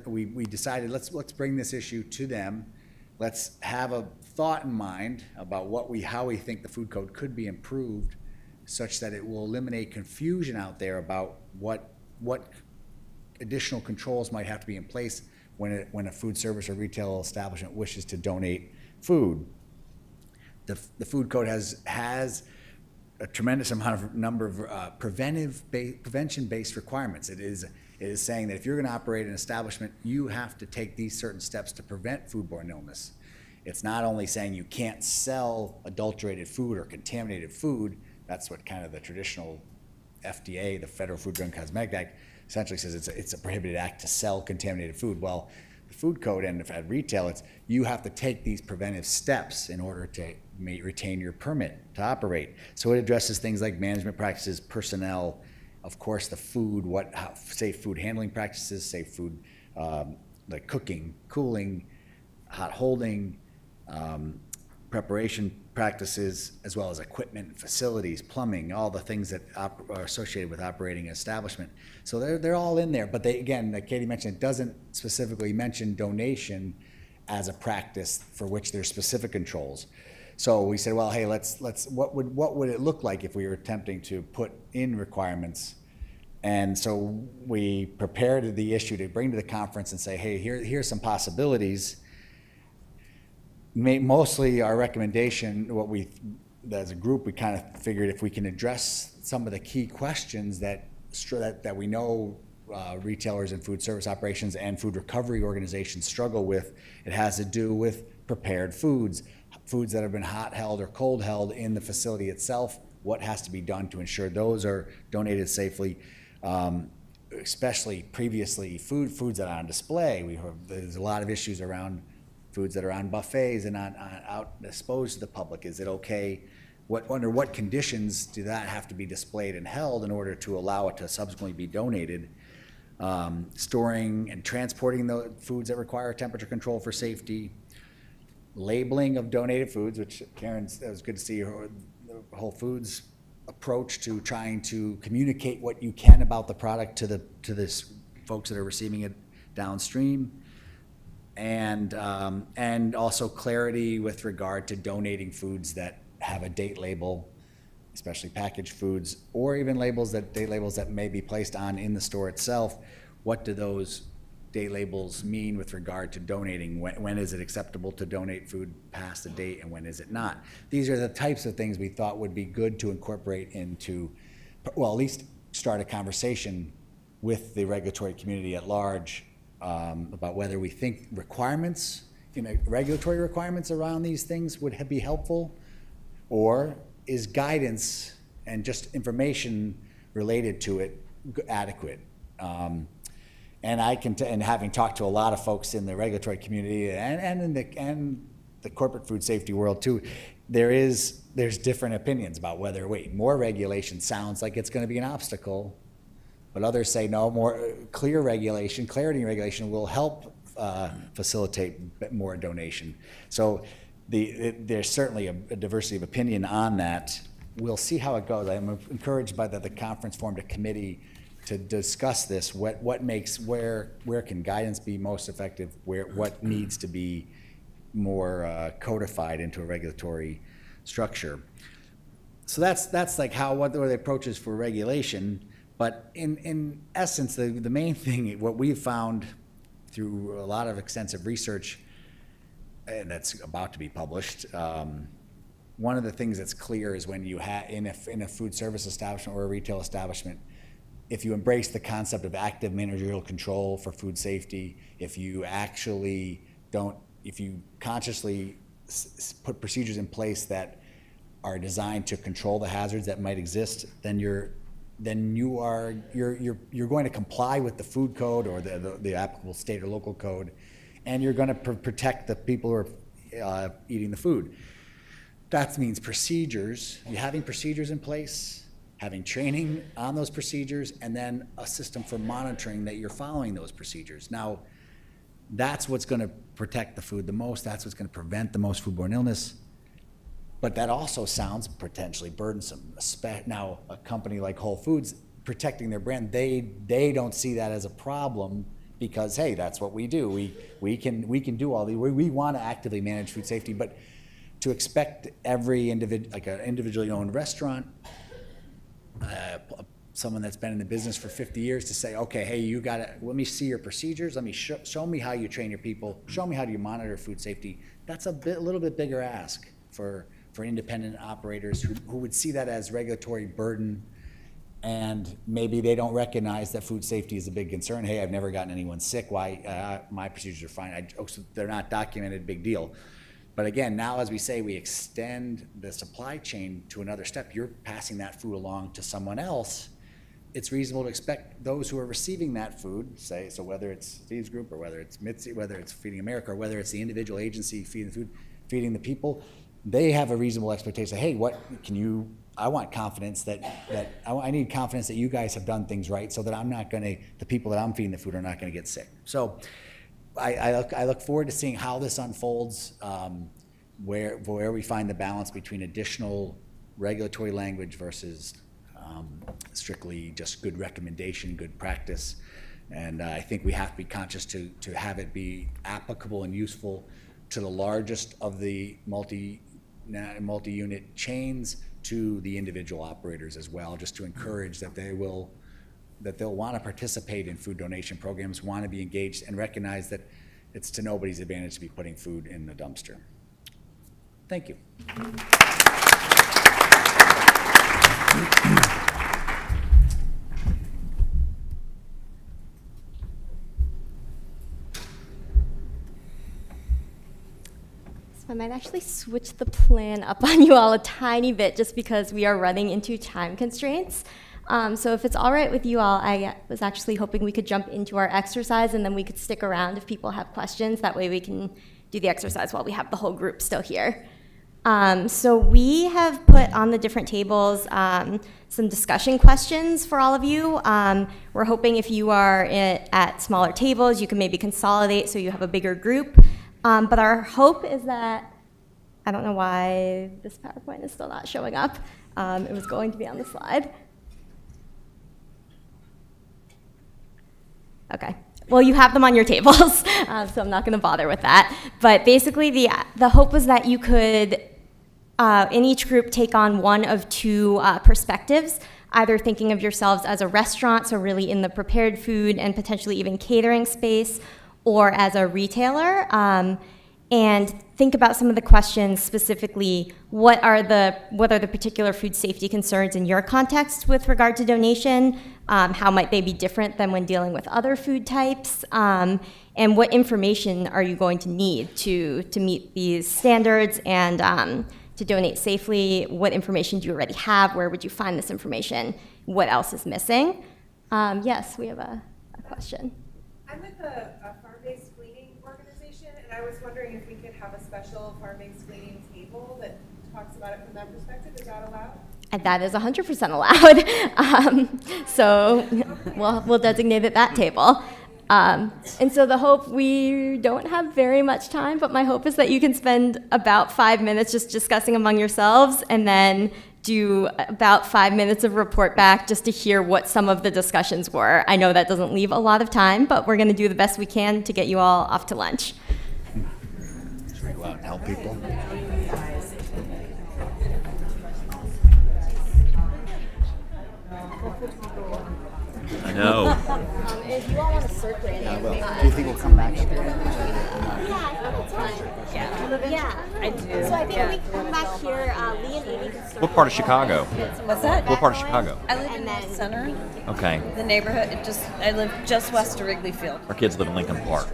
We decided let's bring this issue to them. Let's have a thought in mind about how we think the food code could be improved, such that it will eliminate confusion out there about what additional controls might have to be in place when a food service or retail establishment wishes to donate food. The food code has a tremendous number of prevention-based requirements. It is saying that if you're going to operate an establishment, you have to take these certain steps to prevent foodborne illness. It's not only saying you can't sell adulterated food or contaminated food. That's what kind of the traditional FDA, the Federal Food, Drug, and Cosmetic Act, essentially says it's a prohibited act to sell contaminated food. Well, the food code and at retail, it's you have to take these preventive steps in order to retain your permit to operate. So it addresses things like management practices, personnel, of course, the food, safe food handling practices, safe food like cooking, cooling, hot holding, preparation practices, as well as equipment, facilities, plumbing, all the things that are associated with operating an establishment. So they're all in there, but they, again, like Katie mentioned, it doesn't specifically mention donation as a practice for which there's specific controls. So we said, well, hey, what would it look like if we were attempting to put in requirements? And so we prepared the issue to bring to the conference and say, hey, here's some possibilities. Mostly our recommendation, as a group, we kind of figured if we can address some of the key questions that we know retailers and food service operations and food recovery organizations struggle with, it has to do with prepared foods that have been hot held or cold held in the facility itself. What has to be done to ensure those are donated safely, especially previously foods that are on display. There's a lot of issues around foods that are on buffets and out exposed to the public. Is it okay? Under what conditions do that have to be displayed and held in order to allow it to subsequently be donated? Storing and transporting the foods that require temperature control for safety. Labeling of donated foods, which Karen's, it was good to see the Whole Foods approach to trying to communicate what you can about the product to the folks that are receiving it downstream. And also clarity with regard to donating foods that have a date label, especially packaged foods, or even date labels that may be placed on in the store itself. What do those date labels mean with regard to donating? When is it acceptable to donate food past the date, and when is it not? These are the types of things we thought would be good to incorporate into, well, at least start a conversation with the regulatory community at large about whether we think regulatory requirements around these things would be helpful, or is guidance and just information related to it adequate? And having talked to a lot of folks in the regulatory community and in the corporate food safety world too, there's different opinions about whether more regulation sounds like it's going to be an obstacle. But others say no, more clarity in regulation will help facilitate more donation. So there's certainly a diversity of opinion on that. We'll see how it goes. I'm encouraged by the conference formed a committee to discuss this. Where can guidance be most effective? What needs to be more codified into a regulatory structure? So that's like what are the approaches for regulation. But in essence, the main thing, what we've found through a lot of extensive research, and that's about to be published, one of the things that's clear is when you have in a food service establishment or a retail establishment, if you embrace the concept of active managerial control for food safety, if you consciously put procedures in place that are designed to control the hazards that might exist, then you're going to comply with the food code or the applicable state or local code, and you're going to protect the people who are eating the food. That means procedures, having procedures in place, having training on those procedures, and then a system for monitoring that you're following those procedures. Now, that's what's going to protect the food the most. That's what's going to prevent the most foodborne illness. But that also sounds potentially burdensome. Now, a company like Whole Foods, protecting their brand, they don't see that as a problem because, hey, that's what we do. We can do all we want to actively manage food safety, but to expect every like an individually owned restaurant, someone that's been in the business for 50 years to say, okay, hey, let me see your procedures. Let me show me how you train your people. Show me how you monitor food safety. That's a little bit bigger ask for independent operators who would see that as regulatory burden, and maybe they don't recognize that food safety is a big concern. Hey, I've never gotten anyone sick. Why? My procedures are fine. They're not documented, big deal. But again, now as we say, we extend the supply chain to another step. You're passing that food along to someone else it's reasonable to expect those who are receiving that food, say, so whether it's Steve's group or whether it's Mitzi, whether it's Feeding America, or whether it's the individual agency feeding the food, feeding the people, they have a reasonable expectation. Hey, what can you? I want confidence I need confidence that you guys have done things right, so that the people that I'm feeding the food are not going to get sick. So I look forward to seeing how this unfolds, where we find the balance between additional regulatory language versus strictly just good recommendation, good practice. And I think we have to be conscious to have it be applicable and useful to the largest of the multi-unit chains, to the individual operators as well, just to encourage that they'll want to participate in food donation programs, want to be engaged, and recognize that it's to nobody's advantage to be putting food in the dumpster. Thank you. I might actually switch the plan up on you all a tiny bit just because we are running into time constraints. So if it's all right with you all, I was actually hoping we could jump into our exercise and then we could stick around if people have questions. That way we can do the exercise while we have the whole group still here. So we have put on the different tables some discussion questions for all of you. We're hoping if you are at smaller tables, you can maybe consolidate so you have a bigger group. But our hope is that, I don't know why this PowerPoint is still not showing up. It was going to be on the slide. Okay. Well, you have them on your tables, so I'm not going to bother with that. But basically, the hope was that you could, in each group, take on one of two perspectives, either thinking of yourselves as a restaurant, so really in the prepared food and potentially even catering space, or as a retailer, and think about some of the questions specifically. What are the particular food safety concerns in your context with regard to donation? How might they be different than when dealing with other food types? And what information are you going to need to meet these standards and to donate safely? What information do you already have? Where would you find this information? What else is missing? Yes, we have a question. I'm with a farm-based gleaning organization, and I was wondering if we could have a special farm-based gleaning table that talks about it from that perspective. Is that allowed? And that is 100% allowed. So we'll designate it that table. And so the hope, we don't have very much time, but my hope is that you can spend about 5 minutes just discussing among yourselves and then do about 5 minutes of report back just to hear what some of the discussions were. I know that doesn't leave a lot of time, but we're going to do the best we can to get you all off to lunch. Should we go out and help people? I know. If you all want to circulate it, Do you think we'll come back? yeah, I do. So I think we come back here. Lee and Amy can start. What part of Chicago? What's that? What part of Chicago? I live in the center, Okay. the neighborhood. I live just west of Wrigley Field. Our kids live in Lincoln Park.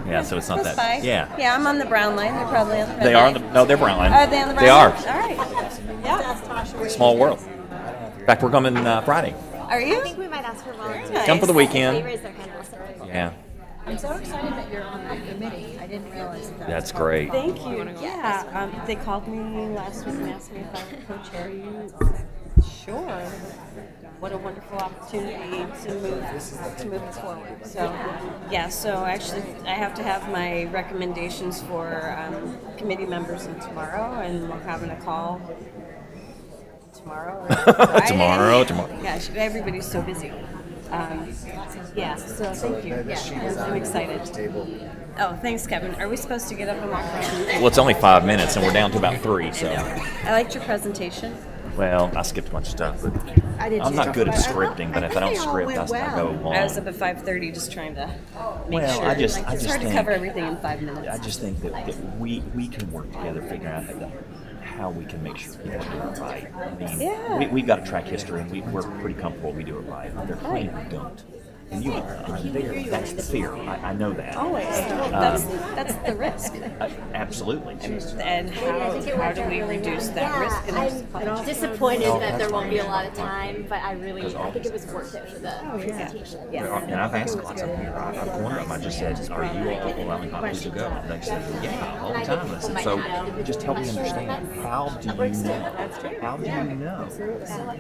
Yeah, so it's not Close that. by. Yeah. Yeah, I'm on the brown line. They're probably on the red They are on line. the, no, they're brown line. Are they on the brown They line? are. All right. Yeah. Small world. In fact, we're coming Friday. Are you? I think we might ask for volunteers. Nice. Come for the They weekend. raise their hand also. Yeah. I'm so excited that you're on that committee. I didn't realize that. That's great. Thank you. Yeah, they called me last week and asked me if I would co-chair you. Sure. What a wonderful opportunity to move this forward. So, yeah. So actually, I have to have my recommendations for committee members in tomorrow, and we're having a call tomorrow. Or Friday. Tomorrow. Gosh, everybody's so busy. Yeah, so thank you. Yeah, I'm excited. Oh, thanks, Kevin. Are we supposed to get up and walk around? Well, it's only 5 minutes, and we're down to about 3. So, I liked your presentation. well, I skipped a bunch of stuff, but I'm not good at scripting. But if I don't script, I go long. I was up at 5:30 just trying to make Well, sure. I just it's hard to think- cover everything in 5 minutes. I just think that we can work together, figure out how we can make sure people do it right. I mean, Yeah. we've got a track history, and we're pretty comfortable we do it right. There are plenty who don't. And you are there. That's the fear. I know that. Always. That's the risk. Absolutely. And how do we reduce that risk? in our supply chain? I'm disappointed that there won't be a lot of time, but I think it was worth it for the presentation. And I've asked lots of them here. I've cornered them. I just said, are you all allowing hot food to go? And they said, yeah, all the time. I said, so just help me understand. How do you know? How do you know?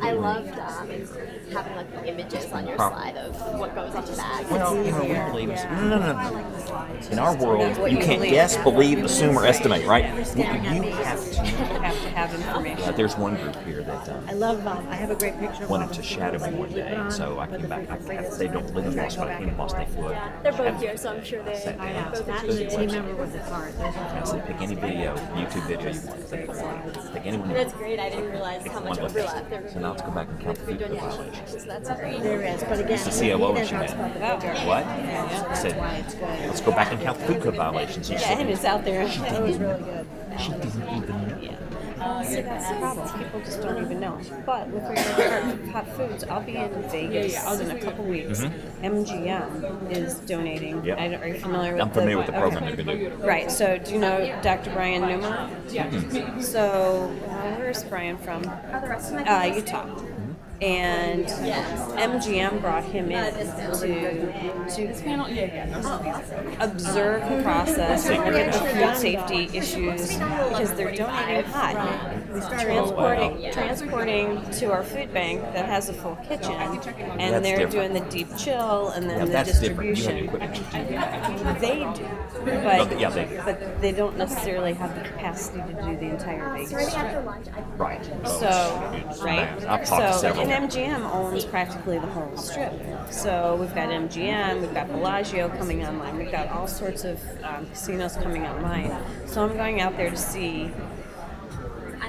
I loved having like the images on your slide of what goes in the bag. Well, we believe it. No. In our world, you can't guess, believe, assume, or estimate, right? You have to have information. There's one group here that I love, I have a great picture of wanted to shadow me one day, so I came back. They don't live in Boston, but in Boston they flew. They're both here, so I'm sure they both Actually, a team member with a card. I said, pick any video, YouTube video you want. Pick anyone you That's want. great. I didn't realize how much overlap there So now let's go back and count the food code was. violations. That's great. There is, but again. It's the COO she met. What? I said, let's go back and count the food code violations. She said, And it's out there. That was really good. she didn't even know. See, that's the problem. People just don't even know. But with regard to hot foods, I'll be in Vegas in a couple weeks. MGM is donating. Yep. Are you familiar with I'm familiar with the program okay. they've been doing. Right. So do you know Dr. Brian Newman? So where's Brian from? Utah. And MGM brought him in to observe the process and look at the food safety issues because they're donating hot. Transporting to our food bank that has a full kitchen, and they're doing the deep chill and then the That's different. You have distribution. equipment to do that. They do, but they don't necessarily have the capacity to do the entire Vegas Strip. Right. I've talked to several. And MGM owns practically the whole strip. So we've got MGM, we've got Bellagio coming online, we've got all sorts of casinos coming online. So I'm going out there to see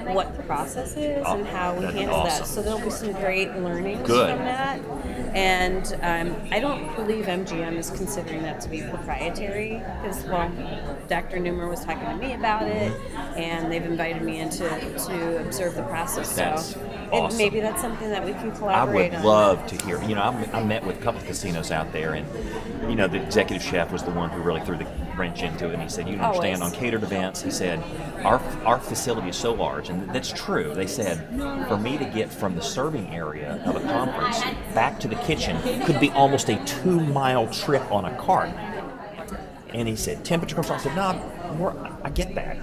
what the process is and how we handle that. So there'll be some great learnings from that. And I don't believe MGM is considering that to be proprietary because, well, Dr. Newmer was talking to me about it, and they've invited me in to observe the process. That's awesome. Maybe that's something that we can collaborate on. I would love to hear. I met with a couple of casinos out there, and the executive chef was the one who really threw the wrench into it. And he said, "You understand, on catered events," he said, "our facility is so large," and that's true. They said, "For me to get from the serving area of a conference back to the kitchen could be almost a 2-mile trip on a cart." And he said, "Temperature control." I said, "No, I get that,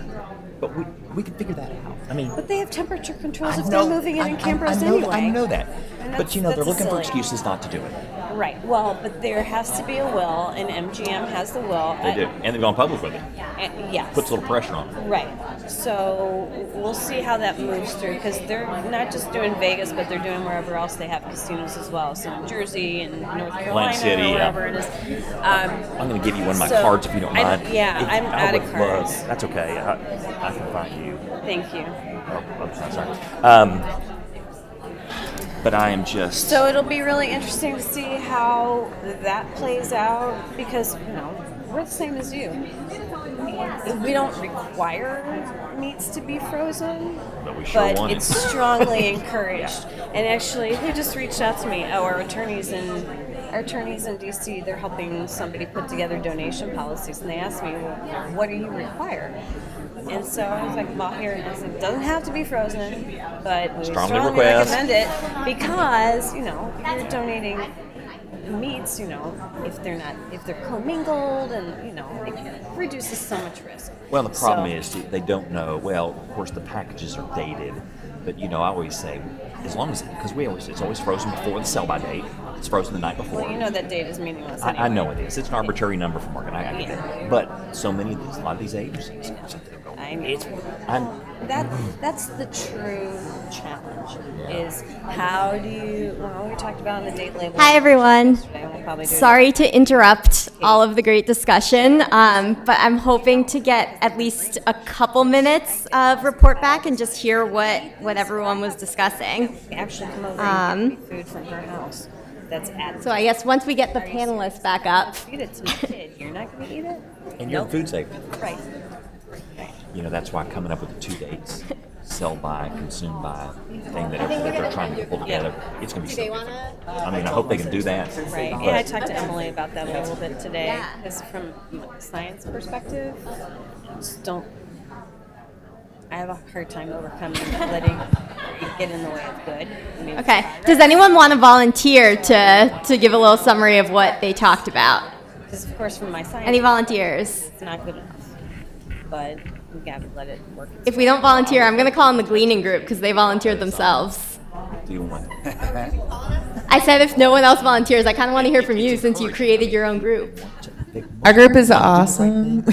but we can figure that out." But they have temperature controls if they're moving it in cameras anyway. I know that. But they're looking for excuses not to do it. Right. Well, but there has to be a will, and MGM has the will. They do, and they've gone public with it. Yes. Puts a little pressure on them. Right. So we'll see how that moves through because they're not just doing Vegas, but they're doing wherever else they have casinos as well. So New Jersey and North Carolina, City, or wherever it is. I'm going to give you one of my cards if you don't mind. I'm out of cards. That's okay. I can find you. Thank you. Oh, sorry. But I am just... So it'll be really interesting to see how that plays out because, we're the same as you. We don't require meats to be frozen, but we sure want it's strongly encouraged. And actually, who just reached out to me? Our attorneys in D.C., they're helping somebody put together donation policies, and they asked me, well, what do you require? And so I was like, well, here it is. It doesn't have to be frozen, but we strongly recommend it because, if you're donating meats, if they're commingled and, it reduces so much risk. Well, the problem is they don't know. Well, of course, the packages are dated, but, I always say, as long as, because it's always frozen before the sell-by date. It's frozen the night before. Well, that date is meaningless anyway. I know it is. It's an arbitrary number for market. I get that. But so many of these, a lot of these agencies, I know. That's the true challenge. Is how do you? Well, we talked about on the date label. Hi everyone. Sorry to interrupt all of the great discussion, but I'm hoping to get at least a couple minutes of report back and just hear what everyone was discussing. Actually, come over and get food from her house. So I guess once we get the panelists back up. Feed it to my kid. You're not going to eat it? And you're in food safety. Right. That's why coming up with the 2 dates sell by, consume by thing that they're trying to pull together. It's going to be so difficult. I mean, I hope they can do that. Right. but- Yeah, I talked to Emily about that a little bit today. Because from a science perspective, just don't. I have a hard time overcoming letting it get in the way of good. I mean, Okay. Does anyone want to volunteer to give a little summary of what they talked about? because of course from my science, Any volunteers? it's not good enough. But we gotta let it work. If we don't volunteer, I'm going to call in the gleaning group because they volunteered themselves. Do you want? I said if no one else volunteers, I kind of want to hear from you since you created your own group. Our group is awesome.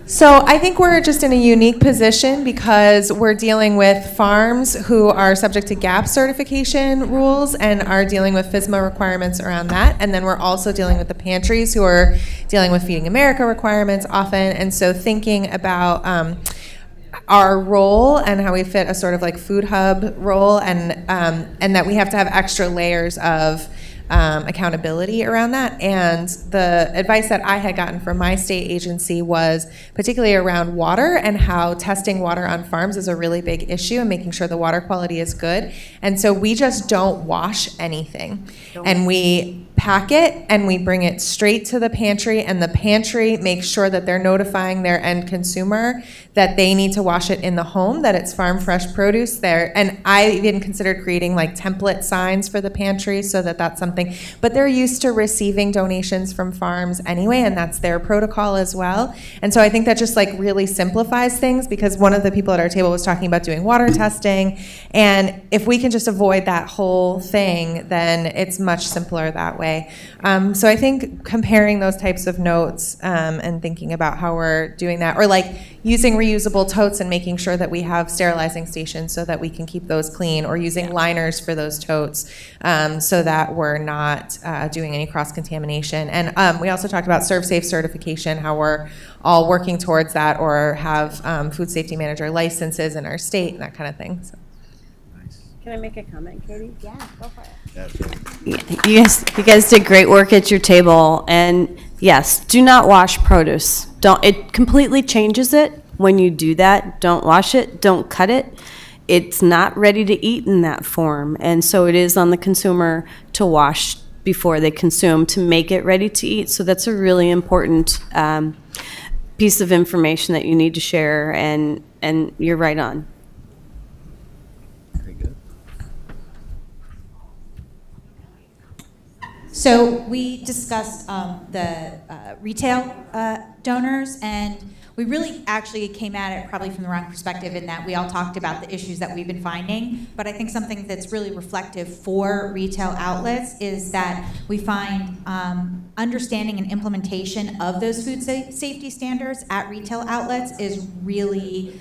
So I think we're just in a unique position because we're dealing with farms who are subject to GAP certification rules and are dealing with FSMA requirements around that. And then we're also dealing with the pantries who are dealing with Feeding America requirements often. And so thinking about our role and how we fit a sort of like food hub role and that we have to have extra layers of accountability around that. And the advice that I had gotten from my state agency was particularly around water and how testing water on farms is a really big issue and making sure the water quality is good. And so we just don't wash anything. And we pack it and we bring it straight to the pantry, and the pantry makes sure that they're notifying their end consumer that they need to wash it in the home, that it's farm fresh produce there. And I even considered creating like template signs for the pantry so that that's something, but they're used to receiving donations from farms anyway, and that's their protocol as well. And so I think that just like really simplifies things, because one of the people at our table was talking about doing water testing, and if we can just avoid that whole thing, then it's much simpler that way. So I think comparing those types of notes and thinking about how we're doing that, or like using reusable totes and making sure that we have sterilizing stations so that we can keep those clean, or using liners for those totes so that we're not doing any cross-contamination. And we also talked about ServSafe certification, how we're all working towards that, or have food safety manager licenses in our state and that kind of thing. So. Can I make a comment, Katie? Yeah, go for it. You guys did great work at your table, and yes, do not wash produce. It completely changes it when you do that. Don't wash it, don't cut it. It's not ready to eat in that form, and so it is on the consumer to wash before they consume to make it ready to eat. So that's a really important piece of information that you need to share, and you're right on. So we discussed the retail donors, and we really actually came at it probably from the wrong perspective in that we all talked about the issues that we've been finding, but I think something that's really reflective for retail outlets is that we find understanding and implementation of those food safety standards at retail outlets is really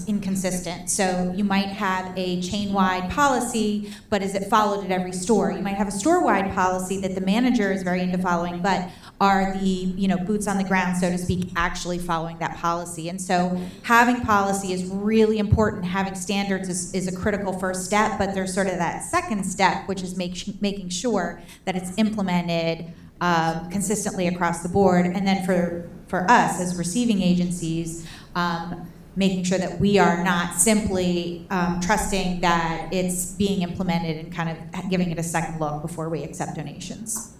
inconsistent. So you might have a chain-wide policy, but is it followed at every store? You might have a store-wide policy that the manager is very into following, but are the boots on the ground, so to speak, actually following that policy? And so having policy is really important. Having standards is a critical first step, but there's sort of that second step, which is making sure that it's implemented consistently across the board. And then for us as receiving agencies, making sure that we are not simply trusting that it's being implemented and kind of giving it a second look before we accept donations.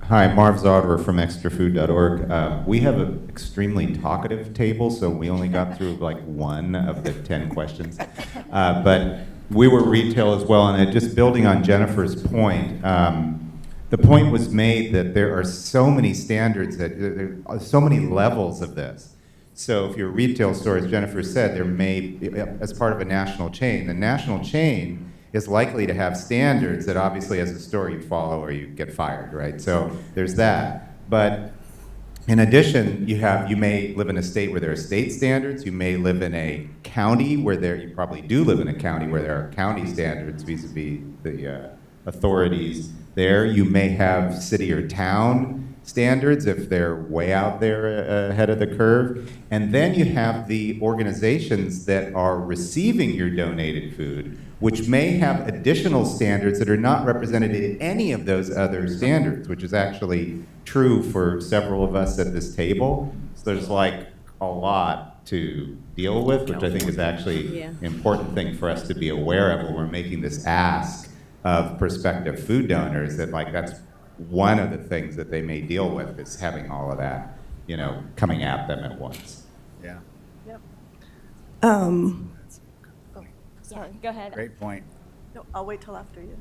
Hi, Marv Zauderer from extrafood.org. We have an extremely talkative table, so we only got through like one of the 10 questions. But we were retail as well, and just building on Jennifer's point, the point was made that there are so many standards, that there are so many levels of this. So if you're a retail store, as Jennifer said, there may be, as part of a national chain, the national chain is likely to have standards that obviously as a store you follow or you get fired, right? So there's that. But in addition, you may live in a state where there are state standards. You may live in a county where you probably do live in a county where there are county standards vis-a-vis the authorities there. You may have city or town standards if they're way out there ahead of the curve. And then you have the organizations that are receiving your donated food, which may have additional standards that are not represented in any of those other standards, which is actually true for several of us at this table. So there's like a lot to deal with, which I think is actually an important thing for us to be aware of when we're making this ask of prospective food donors, that like that's one of the things that they may deal with, is having all of that, you know, coming at them at once. Yeah. Yep. Yeah, go ahead. Great point. No, I'll wait till after you.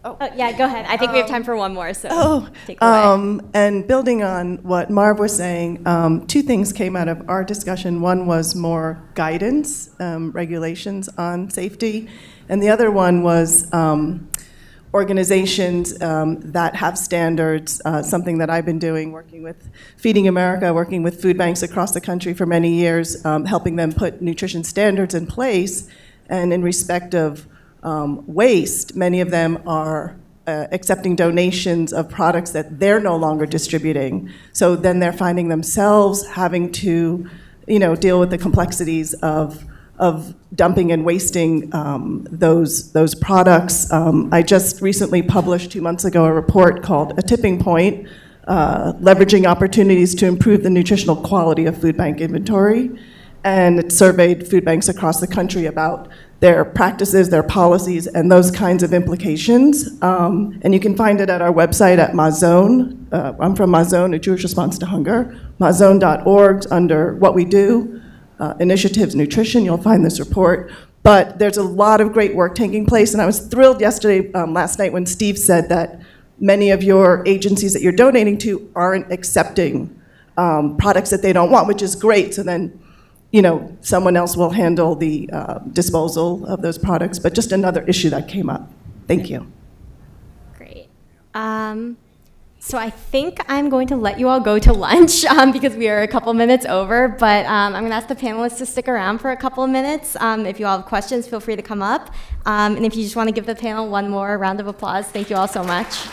Oh, yeah, go ahead. I think we have time for one more, so take it away. And building on what Marv was saying, two things came out of our discussion. One was more guidance, regulations on safety, and the other one was organizations that have standards, something that I've been doing, working with Feeding America, working with food banks across the country for many years, helping them put nutrition standards in place. And in respect of waste, many of them are accepting donations of products that they're no longer distributing. So then they're finding themselves having to, you know, deal with the complexities of dumping and wasting those products. I just recently published 2 months ago a report called A Tipping Point, Leveraging Opportunities to Improve the Nutritional Quality of Food Bank Inventory. And it surveyed food banks across the country about their practices, their policies, and those kinds of implications. And you can find it at our website at Mazone. I'm from Mazone, a Jewish Response to Hunger. Mazone.org, under What We Do, Initiatives Nutrition, you'll find this report. But there's a lot of great work taking place, and I was thrilled yesterday, last night, when Steve said that many of your agencies that you're donating to aren't accepting products that they don't want, which is great. So then, you know, someone else will handle the disposal of those products. But just another issue that came up. Thank you. Great. So I think I'm going to let you all go to lunch because we are a couple minutes over, but I'm going to ask the panelists to stick around for a couple of minutes. If you all have questions, feel free to come up. And if you just want to give the panel one more round of applause, thank you all so much.